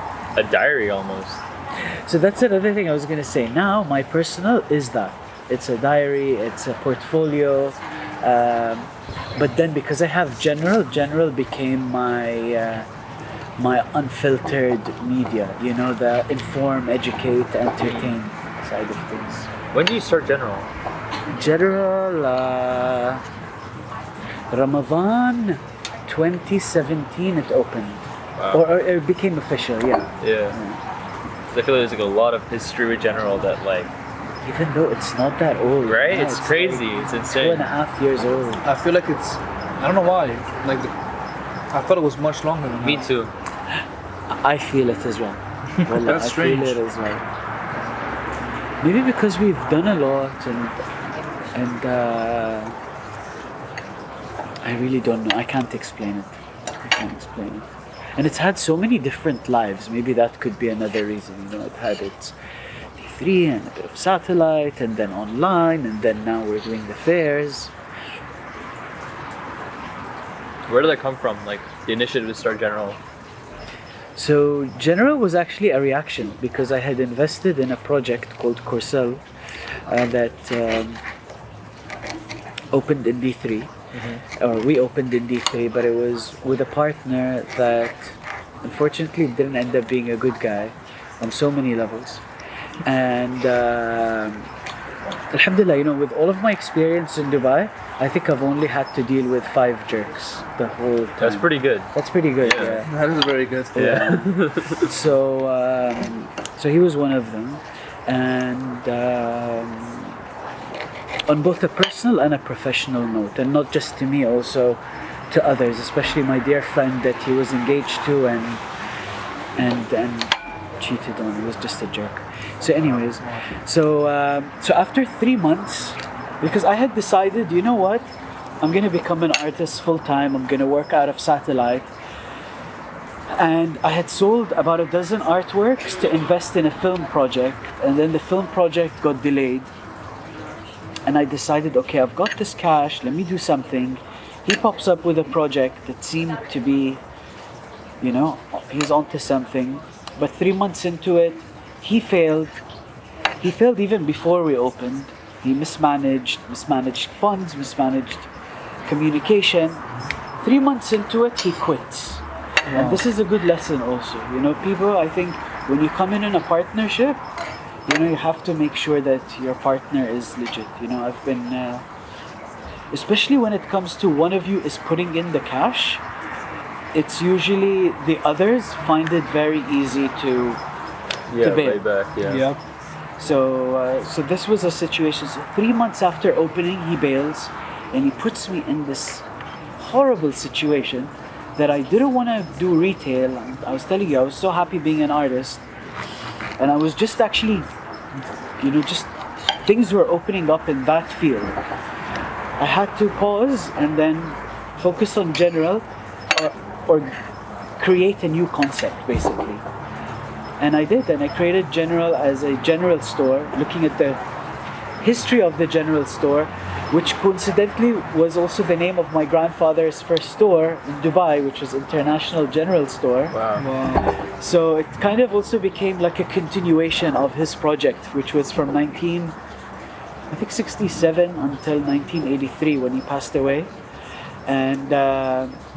diary almost. So that's another thing I was gonna say. Now my personal is that it's a diary, it's a portfolio, but then because I have general became my my unfiltered media. You know, the inform, educate, entertain side of things. When do you start General? General Ramadan 2017 it opened, Wow. or it became official. Yeah. Yeah. I feel like there's like a lot of history with General that like, Even though it's not that old. right? No, It's crazy. It's insane. 2.5 years old. I feel like it's, I don't know why. Like, I thought it was much longer than Me that. too. I feel it as well. Wallah, That's strange. I feel it as well. Maybe because we've done a lot and I really don't know. I can't explain it. I can't explain it. And it's had so many different lives. Maybe that could be another reason. You know, it had its D3 and a bit of satellite and then online and then now we're doing the fairs. Where did that come from? Like the initiative to start General? So General was actually a reaction because I had invested in a project called Corsel that opened in D3, or we opened in D3, but it was with a partner that unfortunately didn't end up being a good guy on so many levels. And Alhamdulillah, you know, with all of my experience in Dubai, I think I've only had to deal with 5 jerks the whole time. That's pretty good. That's pretty good, Yeah. yeah. That is very good. Yeah. so he was one of them, and on both a personal and a professional note, and not just to me, also to others, especially my dear friend that he was engaged to and cheated on. He was just a jerk. So, anyways, so after 3 months, because I had decided, you know what, I'm gonna become an artist full time. I'm gonna work out of satellite. And I had sold about a dozen artworks to invest in a film project, and then the film project got delayed. And I decided, okay, I've got this cash, let me do something. He pops up with a project that seemed to be, you know, he's onto something. But 3 months into it, he failed. He failed even before we opened. He mismanaged funds, mismanaged communication. 3 months into it, he quits. And this is a good lesson also. You know, people, I think when you come in a partnership, you know, you have to make sure that your partner is legit. You know, I've been, especially when it comes to one of you is putting in the cash, it's usually the others find it very easy to bail. Way back. Yeah. So this was a situation. So 3 months after opening, he bails, and he puts me in this horrible situation that I didn't want to do retail. I was telling you, I was so happy being an artist, and I was just actually, you know, just things were opening up in that field. I had to pause and then focus on general, or create a new concept basically. And I did, and I created General as a general store, looking at the history of the general store, which coincidentally was also the name of my grandfather's first store in Dubai, which was International General Store. Wow. So it kind of also became like a continuation of his project, which was from 1967 until 1983 when he passed away. And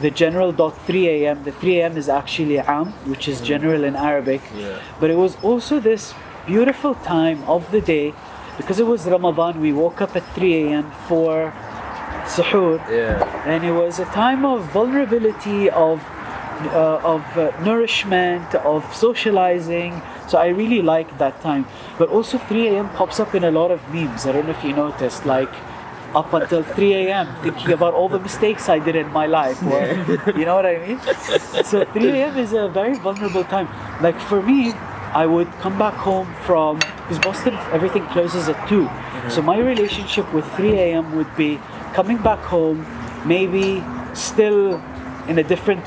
the General.3 AM, the 3 AM is actually Am, which is general in Arabic. Yeah. But it was also this beautiful time of the day, because it was Ramadan. We woke up at 3 AM for suhoor. Yeah. And it was a time of vulnerability, of nourishment, of socializing. So I really liked that time. But also 3 AM pops up in a lot of memes. I don't know if you noticed, like up until 3 AM thinking about all the mistakes I did in my life, or you know what I mean? So 3 AM is a very vulnerable time. Like for me, I would come back home from, because Boston, everything closes at 2. So my relationship with 3 AM would be coming back home, maybe still in a different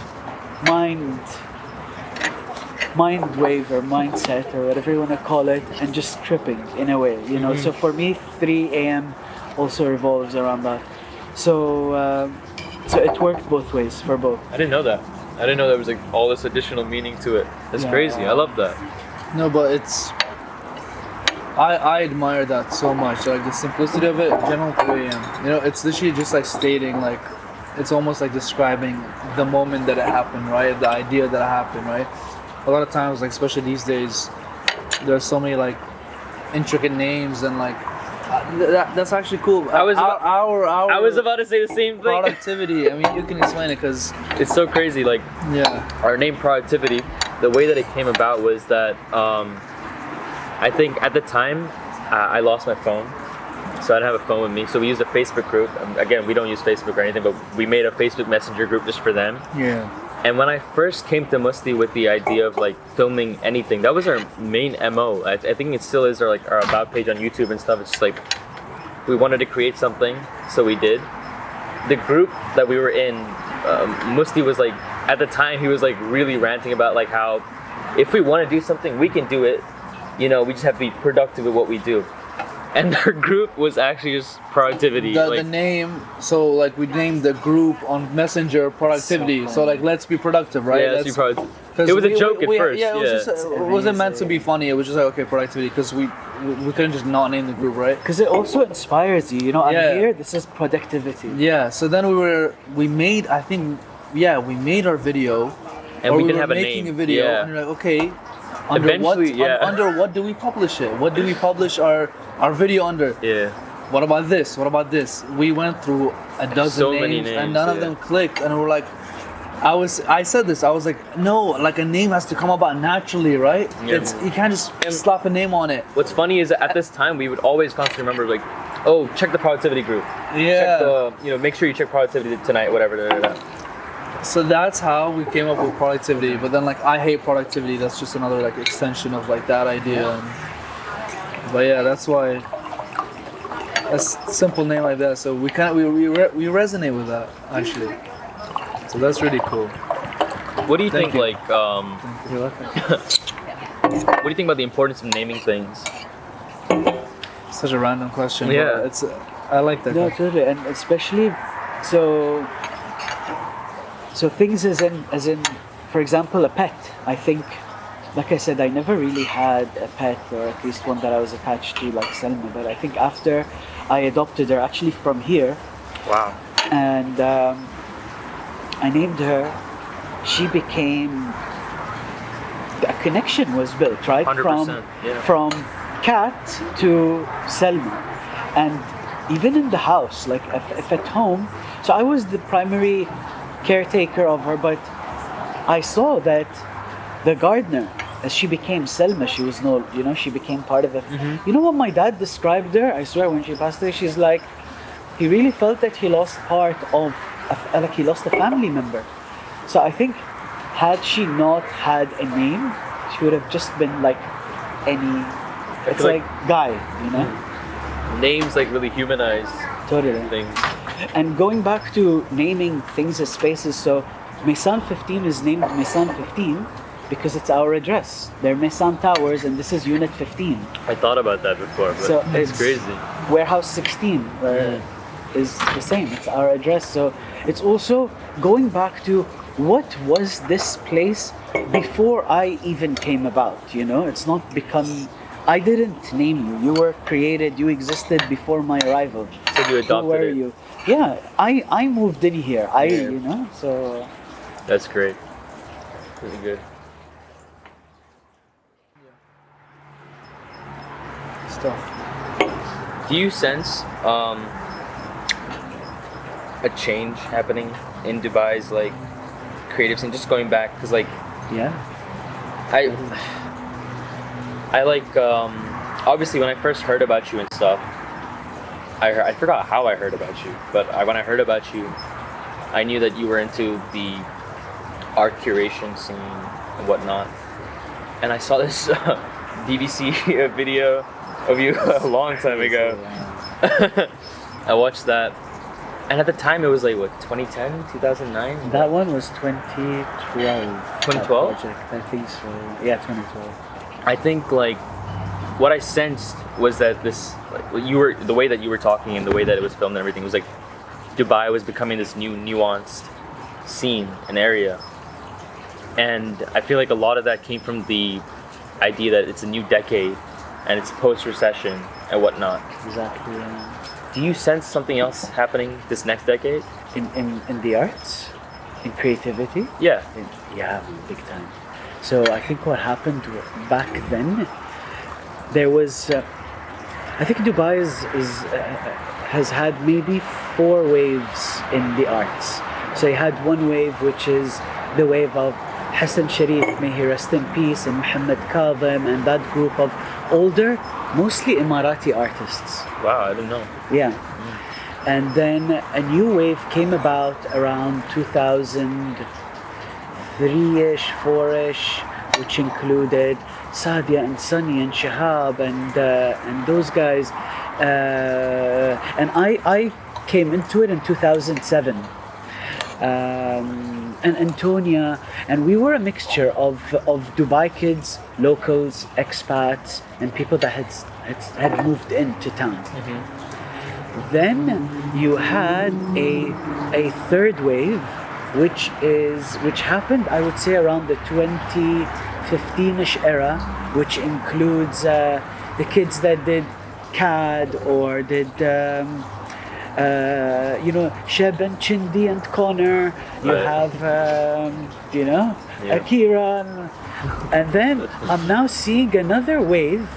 mind mind wave or mindset or whatever you want to call it, and just tripping in a way, you know. So for me, 3 a.m. also revolves around that. So so it worked both ways for both. I didn't know that. I didn't know there was like all this additional meaning to it. That's crazy. I love that. No, but it's. I admire that so much. Like the simplicity of it, general 3 a.m. You know, it's literally just like stating, like, it's almost like describing the moment that it happened, right? The idea that it happened, right? A lot of times, like especially these days, there's so many like intricate names and like that's actually cool. I was our about to say the same thing. productivity. I mean, you can explain it because It's so crazy. Like our name Productivity, the way that it came about was that I think at the time I lost my phone, so I didn't have a phone with me. So we used a Facebook group. Again, we don't use Facebook or anything, but we made a Facebook Messenger group just for them. yeah. And when I first came to Musti with the idea of like filming anything, that was our main MO. I think it still is our about page on YouTube and stuff. It's just like we wanted to create something, so we did. The group that we were in, Musti was like, at the time he was like really ranting about like how if we want to do something, we can do it. You know, we just have to be productive with what we do. And our group was actually just Productivity. The name, so like we named the group on Messenger Productivity. So like, let's be productive, right? Yeah, let's be productive. It was a joke at first. Yeah, it wasn't meant to be funny. It was just like, okay, productivity, because we couldn't just not name the group, right? Because it also inspires you, you know. I'm here. This is productivity. Yeah. So then we made our video, and we didn't have a making name. a video, Yeah. and you're like, okay. Under what do we publish it? What do we publish our video under? Yeah. What about this? What about this? We went through a dozen So many names, and names, none of them clicked. And we're like, I said this. I was like, no, like a name has to come about naturally, right? Yeah. You can't just slap a name on it. What's funny is that at this time we would always constantly remember like, oh, check the Productivity group. Yeah. Check make sure you check Productivity tonight, whatever. So that's how we came up with productivity. But then like, I hate productivity. That's just another like extension of like that idea. But yeah, that's why. A simple name like that. So we resonate with that actually. So that's really cool. What do you Thank think? you. Like, You're welcome. what do you think about the importance of naming things? Such a random question. Yeah. But I like that. No, question. totally, and especially so things as in, for example, a pet. I think, like I said, I never really had a pet, or at least one that I was attached to, like Selma. But I think after I adopted her, actually from here, Wow. and I named her, she became. A connection was built, right? 100%, yeah. From cat to Selma, and even in the house, like if at home. So I was the primary caretaker of her, but I saw that the gardener, as she became Selma, she was she became part of it. You know what my dad described her? I swear, when she passed away, she's like, he really felt that he lost part of, like he lost a family member. So I think, had she not had a name, she would have just been like any. It's like Guy, you know. Names like really humanize Totally. things. And going back to naming things as spaces, so Mesan 15 is named Mesan 15 because it's our address. They're Mesan Towers, and this is Unit 15. I thought about that before, but So it's crazy. Warehouse 16 is the same. It's our address. So it's also going back to what was this place before I even came about. You know, it's not become. I didn't name you. You were created. You existed before my arrival. So you adopted Who were it. you? Yeah, I moved in here. You know, so. That's great. Really good. Stuff. Do you sense a change happening in Dubai's like creative scene? Just going back, because like Yeah. I like obviously when I first heard about you and stuff, I forgot how I heard about you, but when I heard about you, I knew that you were into the art curation scene and whatnot. And I saw this BBC video of you a long time ago. I watched that, And at the time, it was like, what, 2010, 2009? That one was 2012. 2012? Project, I think so. Yeah, 2012. I think, like, what I sensed was that this, like, the way that you were talking and the way that it was filmed and everything was like, Dubai was becoming this new nuanced scene, an area. And I feel like a lot of that came from the idea that it's a new decade and it's post-recession and whatnot. Exactly. Do you sense something else happening this next decade? In the arts, in creativity. Yeah. Yeah, big time. So I think what happened back then, there was, I think Dubai has had maybe 4 waves in the arts. So you had one wave, which is the wave of Hassan Sharif, may he rest in peace, and Muhammad Kadhim, and that group of older, mostly Emirati artists. Wow, I didn't know. Yeah. And then a new wave came about around 2003-ish, 4-ish, which included Sadia and Sunny and Shahab and those guys. And I came into it in 2007. And Antonia, and we were a mixture of Dubai kids, locals, expats, and people that had moved into town. Then you had a third wave, which happened, I would say, around the 2015-ish era, which includes the kids that did CAD or did Sheb and Chindi and Connor. You have Akira, and then I'm now seeing another wave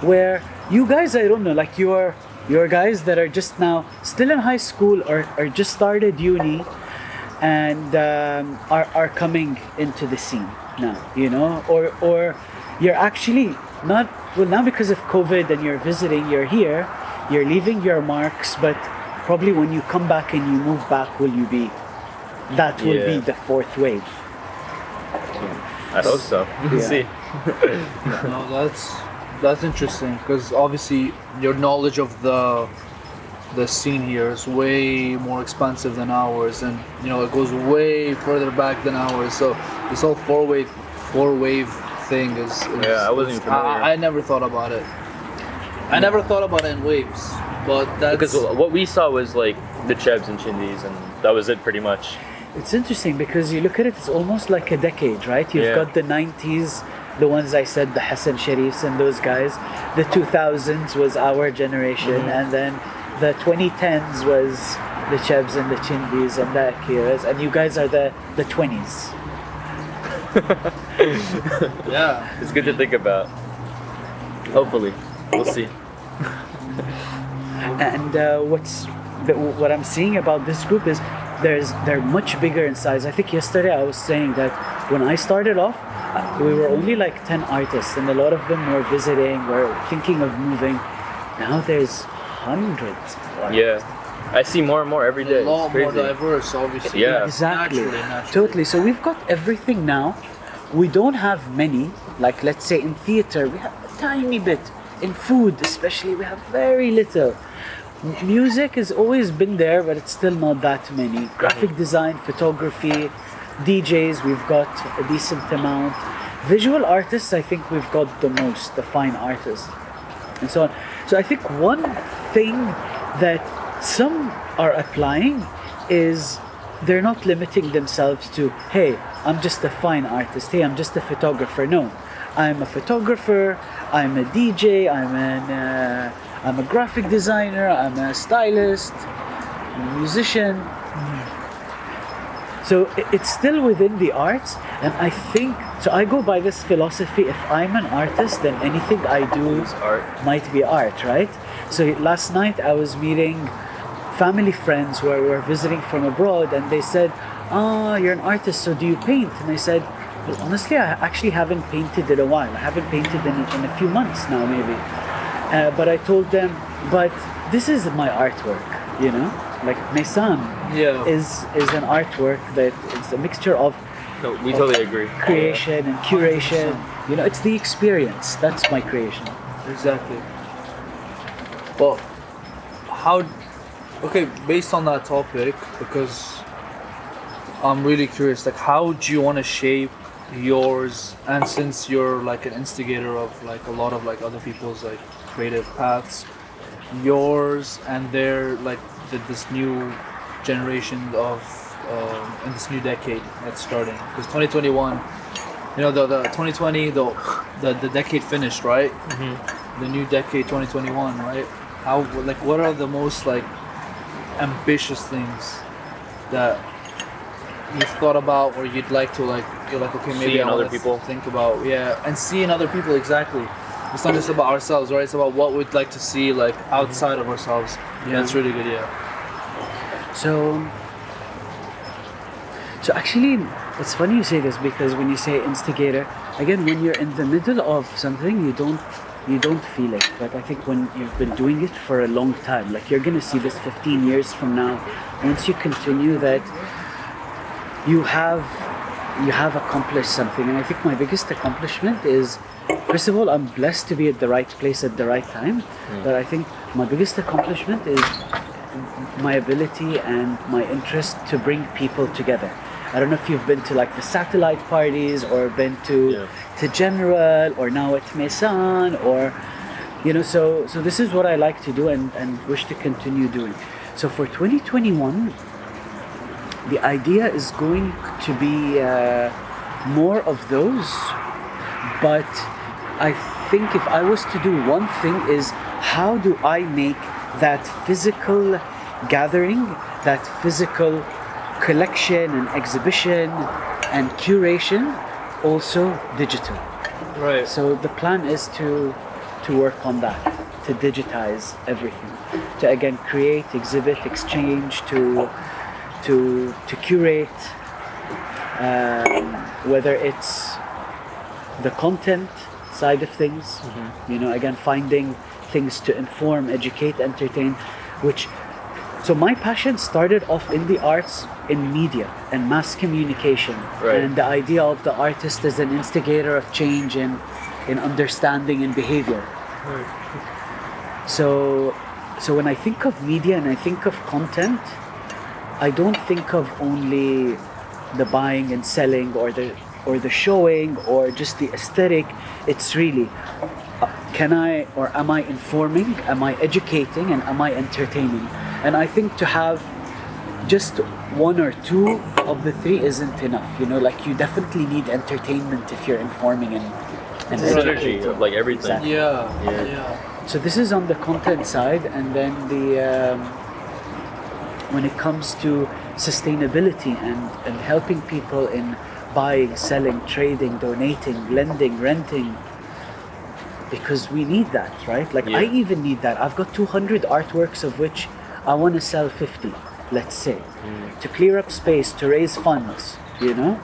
where you guys, I don't know, like you're guys that are just now still in high school or just started uni and are coming into the scene now, or you're actually not, well, now because of COVID and you're visiting, you're here, you're leaving your marks, but probably when you come back and you move back, will be the 4th wave. I hope so. We'll see. No, that's interesting, because obviously your knowledge of the scene here is way more expansive than ours, and it goes way further back than ours. So this whole four wave thing is I wasn't even familiar. I never thought about it. I never thought about it in waves, but that's because what we saw was like the Chebs and Chindis, and that was it pretty much. It's interesting because you look at it, it's almost like a decade, right? You've got the 90s, the ones I said, the Hassan Sharifs and those guys. The 2000s was our generation, and then the 2010s was the Chebs and the Chindis and the Akiras, and you guys are the 20s. yeah. It's good to think about. Hopefully, we'll see. And what I'm seeing about this group is they're much bigger in size. I think yesterday I was saying that when I started off, we were only like 10 artists, and a lot of them were visiting, were thinking of moving. Now there's hundreds. Yeah, I see more and more every day. A lot It's crazy. more diverse, obviously. Yeah. Exactly. Naturally. Totally. So we've got everything now. We don't have many. Like, let's say in theater, we have a tiny bit. In food, especially, we have very little. Music has always been there, but it's still not that many. Graphic design, photography, DJs, we've got a decent amount. Visual artists, I think we've got the most, the fine artists, and so on. So I think one thing that some are applying is they're not limiting themselves to, hey, I'm just a fine artist, hey, I'm just a photographer. No, I'm a photographer, I'm a DJ, I'm a graphic designer, I'm a stylist, I'm a musician. So it's still within the arts, and I think, so I go by this philosophy, if I'm an artist, then anything I do might be art, right? So last night I was meeting family friends who were visiting from abroad, and they said, you're an artist, so do you paint? And I said, well, honestly, I actually haven't painted in a while. I haven't painted in a few months now, maybe. But I told them, but this is my artwork, like Mesan is an artwork that it's a mixture of We totally agree. creation and curation. It's the experience. That's my creation. Exactly. Well, how Okay, based on that topic, because I'm really curious, like how do you want to shape yours, and since you're like an instigator of like a lot of like other people's like creative paths, yours and their like this new generation of in this new decade that's starting, because 2021, you know, the 2020 the decade finished, right? The new decade 2021, right? How, like, what are the most like ambitious things that you've thought about, or you'd like to, like, you're like, okay, maybe See in I other wanna people. think about, yeah, and see in other people, exactly. It's not just about ourselves, right? It's about what we'd like to see like outside of ourselves. Yeah, that's really good. Yeah. So actually, it's funny you say this, because when you say instigator, again, when you're in the middle of something, you don't feel it. But I think when you've been doing it for a long time, like you're gonna see this 15 years from now, once you continue that, you have accomplished something. And I think my biggest accomplishment is, first of all, I'm blessed to be at the right place at the right time. But I think my biggest accomplishment is my ability and my interest to bring people together. I don't know if you've been to like the satellite parties, or been to General, or now at Mesan, or you know. So this is what I like to do, and wish to continue doing. So for 2021, the idea is going to be more of those. But I think if I was to do one thing, is how do I make that physical gathering, that physical collection and exhibition and curation, also digital. Right. So the plan is to work on that, to digitize everything, to again create, exhibit, exchange, to curate, whether it's the content side of things, you know, again, finding things to inform, educate, entertain, so my passion started off in the arts, in media and mass communication, and the idea of the artist as an instigator of change in understanding and behavior. So when I think of media and I think of content, I don't think of only the buying and selling, or the showing, or just the aesthetic. It's really, am I informing, am I educating, and am I entertaining? And I think to have just one or two of the three isn't enough. You know, like you definitely need entertainment if you're informing and Synergy educating. of like everything. Exactly. Yeah. So this is on the content side, and then when it comes to sustainability and helping people in buying, selling, trading, donating, lending, renting, because we need that, right? Like I even need that. I've got 200 artworks, of which I want to sell 50, let's say, to clear up space, to raise funds, you know?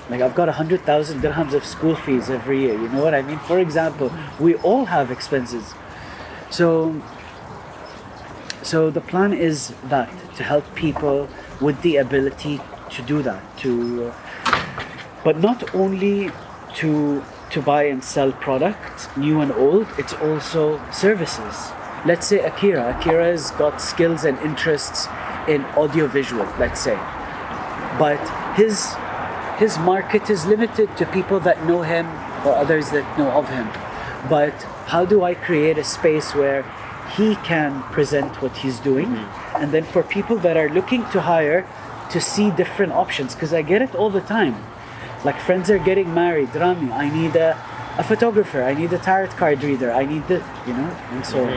Like I've got 100,000 dirhams of school fees every year, you know what I mean? For example, we all have expenses. So the plan is that, to help people with the ability to do that, but not only to buy and sell products, new and old, it's also services. Let's say Akira's got skills and interests in audiovisual, let's say, but his market is limited to people that know him or others that know of him. But how do I create a space where he can present what he's doing, and then for people that are looking to hire, to see different options? Because I get it all the time. Like friends are getting married. Rami, I need a photographer, I need a tarot card reader, I need the, you know, and so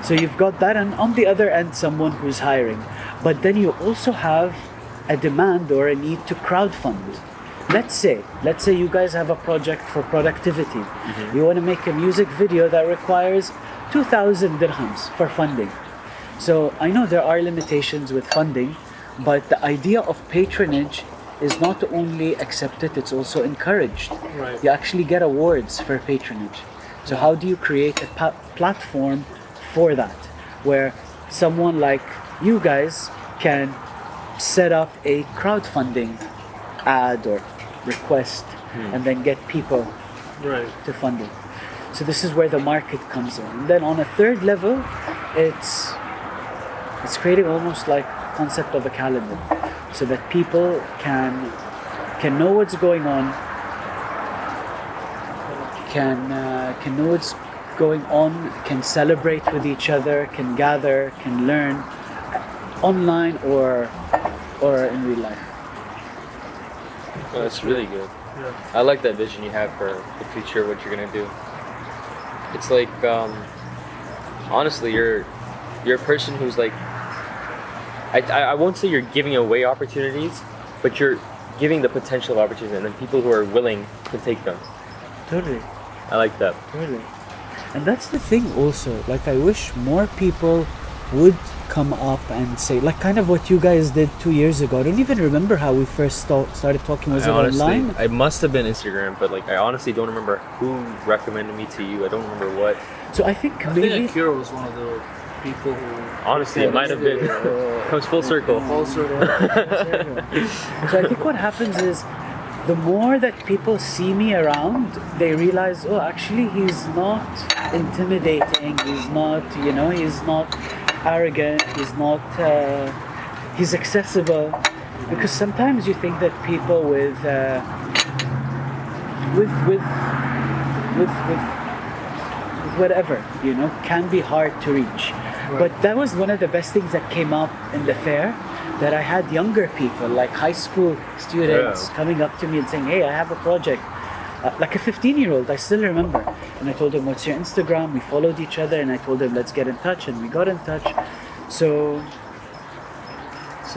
so you've got that, and on the other end, someone who's hiring. But then you also have a demand or a need to crowdfund. Let's say you guys have a project for productivity. You want to make a music video that requires 2,000 dirhams for funding. So I know there are limitations with funding, but the idea of patronage is not only accepted, it's also encouraged. Right. You actually get awards for patronage. So how do you create a platform for that, where someone like you guys can set up a crowdfunding ad or request, and then get people to fund it? So this is where the market comes in. And then on a third level, it's creating almost like concept of a calendar, so that people can know what's going on, can know what's going on, can celebrate with each other, can gather, can learn online or in real life. Oh, that's really good. I like that vision you have for the future, what you're gonna do. It's like, honestly, you're a person who's like, I won't say you're giving away opportunities, but you're giving the potential of opportunity, and then people who are willing to take them. Totally. I like that. Totally. And that's the thing also, like I wish more people would come up and say, like kind of what you guys did 2 years ago. I don't even remember how we first started talking. Was it online? It must have been Instagram, but like I honestly don't remember who recommended me to you. I don't remember what. So I think I maybe... think Akira was one of the people who... Honestly, it might have been. Comes full circle. Full circle. So I think what happens is, the more that people see me around, they realize, oh, actually he's not intimidating, he's not, he's not arrogant, he's accessible. Because sometimes you think that people with whatever, can be hard to reach. Right. But that was one of the best things that came up in the fair, that I had younger people, like high school students, coming up to me and saying, hey, I have a project. Like a 15-year-old, I still remember. And I told him, what's your Instagram? We followed each other, and I told him, let's get in touch, and we got in touch. So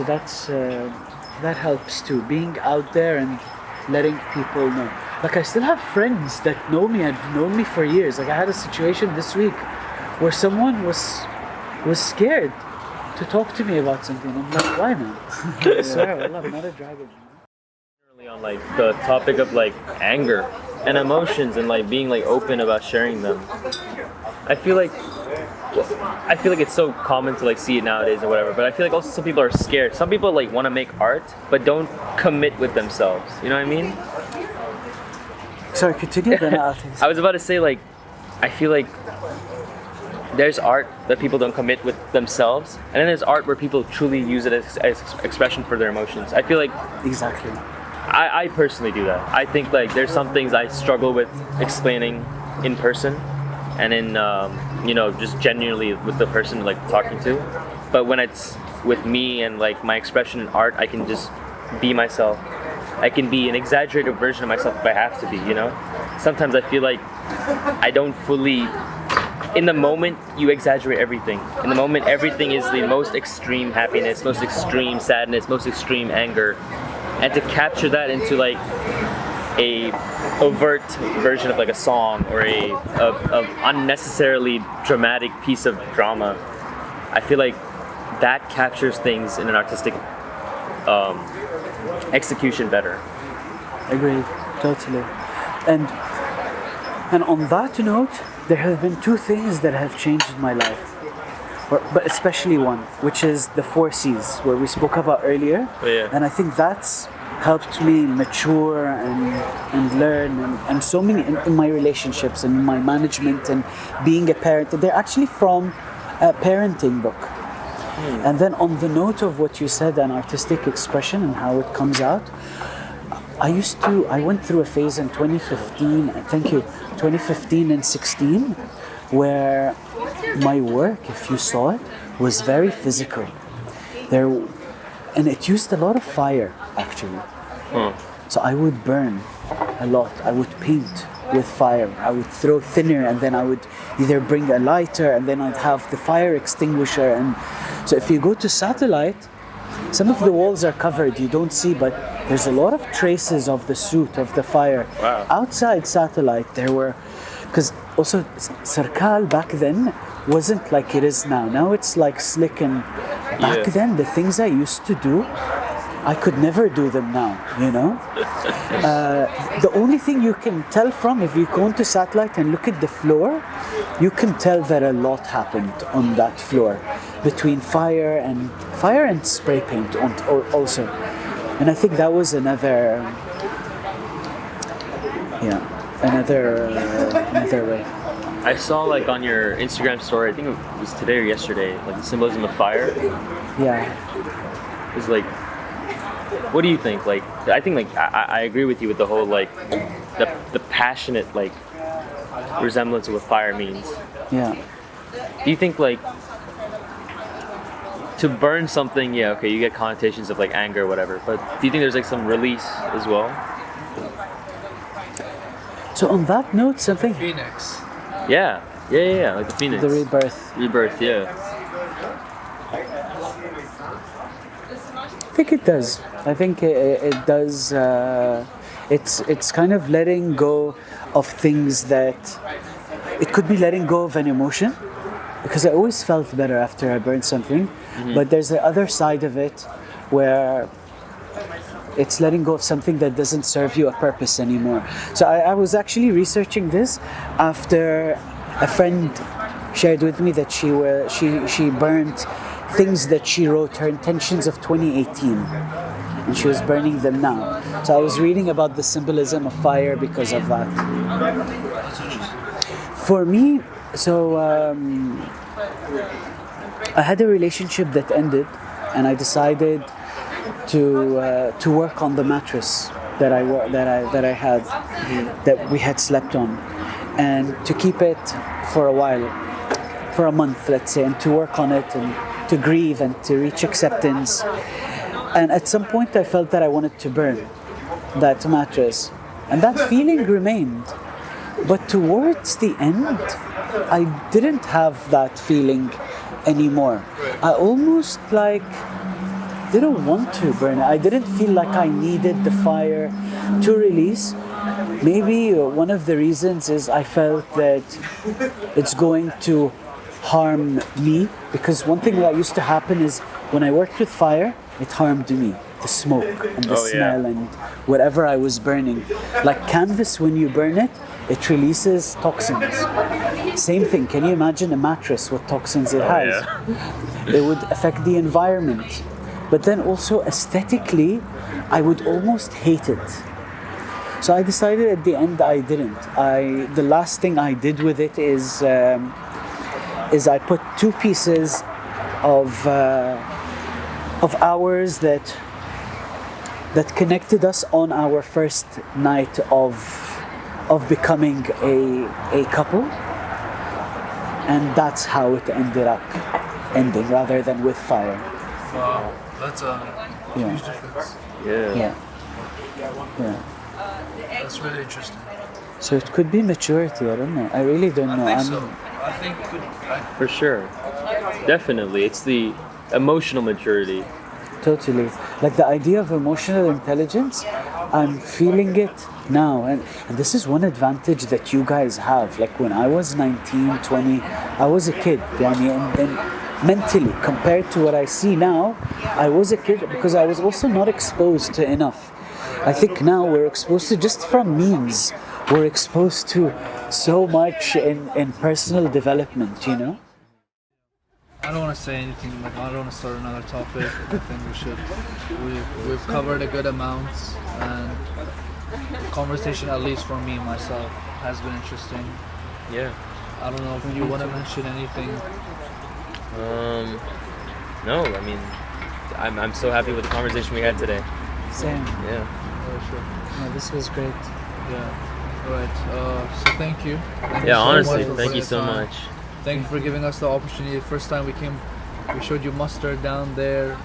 that's that helps too, being out there and letting people know. Like I still have friends that know me, have known me for years. Like I had a situation this week where someone was scared to talk to me about something. I'm like, why, man? I swear, Allah, I'm not a dragon. Generally on like the topic of like anger and emotions and like being like open about sharing them. I feel like it's so common to like see it nowadays or whatever, but I feel like also some people are scared. Some people like want to make art but don't commit with themselves. You know what I mean? Sorry, continue. Then I'll think. I was about to say, like, I feel like there's art that people don't commit with themselves, and then there's art where people truly use it as expression for their emotions. I feel like Exactly. I personally do that. I think like there's some things I struggle with explaining in person and in just genuinely with the person like talking to, but when it's with me and like my expression in art, I can just be myself. I can be an exaggerated version of myself if I have to be, Sometimes I feel like I don't fully... In the moment, you exaggerate everything. In the moment, everything is the most extreme happiness, most extreme sadness, most extreme anger. And to capture that into like a overt version of like a song or a unnecessarily dramatic piece of drama, I feel like that captures things in an artistic execution better. Agreed, totally. And on that note, there have been two things that have changed in my life, but especially one, which is the 4 C's, where we spoke about earlier. Oh, yeah. And I think that's helped me mature and learn and so many in my relationships and in my management and being a parent. They're actually from a parenting book. And then on the note of what you said, an artistic expression and how it comes out, I went through a phase in 2015 and 16, where my work, if you saw it, was very physical. And it used a lot of fire, actually. So I would burn a lot. I would paint with fire. I would throw thinner, and then I would either bring a lighter, and then I'd have the fire extinguisher. And so if you go to Satellite, some of the walls are covered, you don't see, but there's a lot of traces of the soot, of the fire. Wow. Outside Satellite, there were, because also Sarkal back then wasn't like it is now. Now it's like slick, and back then the things I used to do, I could never do them now, The only thing you can tell from, if you go into Satellite and look at the floor, you can tell that a lot happened on that floor, between fire and spray paint also. And I think that was another way. I saw like on your Instagram story, I think it was today or yesterday, like the symbolism of fire. Yeah. Is like, what do you think? Like, I think like I agree with you with the whole like the passionate like resemblance of what fire means. Yeah. Do you think like to burn something? Yeah, okay, you get connotations of like anger or whatever. But do you think there's like some release as well? So on that note, something Phoenix. Yeah, like the phoenix. the rebirth. Rebirth, yeah. I think it does. I think it does. It's kind of letting go of things that it could be letting go of an emotion, because I always felt better after I burned something. But there's the other side of it where it's letting go of something that doesn't serve you a purpose anymore. So I was actually researching this after a friend shared with me that she burned things that she wrote, her intentions of 2018, and she was burning them now. So I was reading about the symbolism of fire because of that. For me, so I had a relationship that ended, and I decided to work on the mattress that I had, that we had slept on, and to keep it for a while, for a month, let's say, and to work on it and to grieve and to reach acceptance. And at some point I felt that I wanted to burn that mattress, and that feeling remained. But towards the end, I didn't have that feeling anymore. I almost like didn't want to burn it. I didn't feel like I needed the fire to release. Maybe one of the reasons is I felt that it's going to harm me, because one thing that used to happen is when I worked with fire, it harmed me. The smoke and the smell and whatever I was burning. Like canvas, when you burn it, it releases toxins. Same thing, can you imagine a mattress, what toxins it has? It would affect the environment. But then also aesthetically, I would almost hate it. So I decided at the end I didn't. The last thing I did with it is I put 2 pieces of ours that connected us on our first night of becoming a couple, and that's how it ended up ending, rather than with fire. Wow, that's a huge difference. Yeah. That's really interesting. So it could be maturity. I don't know. I really don't know. I think For sure. Definitely. It's the emotional maturity. Totally. Like the idea of emotional intelligence, I'm feeling it now. And this is one advantage that you guys have. Like when I was 19, 20, I was a kid. And mentally, compared to what I see now, I was a kid because I was also not exposed to enough. I think now we're exposed to, just from memes, we're exposed to so much in personal development, you know? I don't want to say anything, like I don't want to start another topic. I think we've covered a good amount, and the conversation, at least for me myself, has been interesting. Yeah. I don't know if you want to mention anything. No, I mean, I'm so happy with the conversation we had today. Same. Yeah. Sure. No, this was great. Yeah. All right. So thank you. Thank you Yeah, so honestly, much for thank you the so time. much. Thank you for giving us the opportunity. The first time we came, we showed you mustard down there,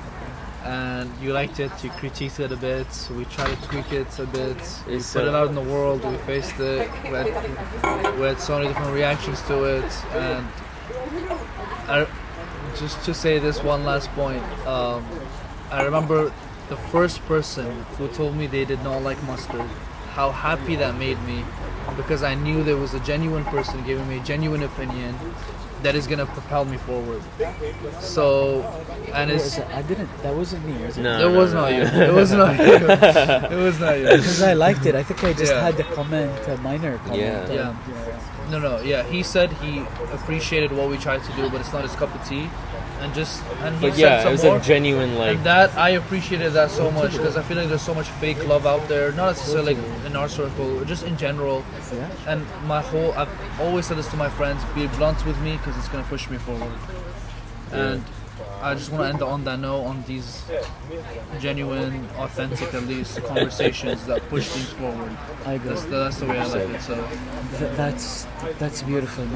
and you liked it. You critiqued it a bit. So we tried to tweak it a bit. We put it out in the world. We faced it. We had so many different reactions to it. And just to say this one last point, I remember the first person who told me they did not like mustard. How happy that made me, because I knew there was a genuine person giving me a genuine opinion that is gonna propel me forward. So, and it's That wasn't me, was it? No, it was not you. It was not you. It was not you. Because I liked it. I think I just Yeah. had a minor comment. Yeah. No. Yeah. He said he appreciated what we tried to do, but it's not his cup of tea. and he But said yeah, some it was more. a genuine like. And that I appreciated that so much because I feel like there's so much fake love out there, not necessarily like in our circle, just in general. Yeah. And I've always said this to my friends: be blunt with me because it's gonna push me forward. And I just want to end on that note, on these genuine, authentic, at least, conversations that push things forward. I agree. That's the way I like it. So. That's beautiful, man.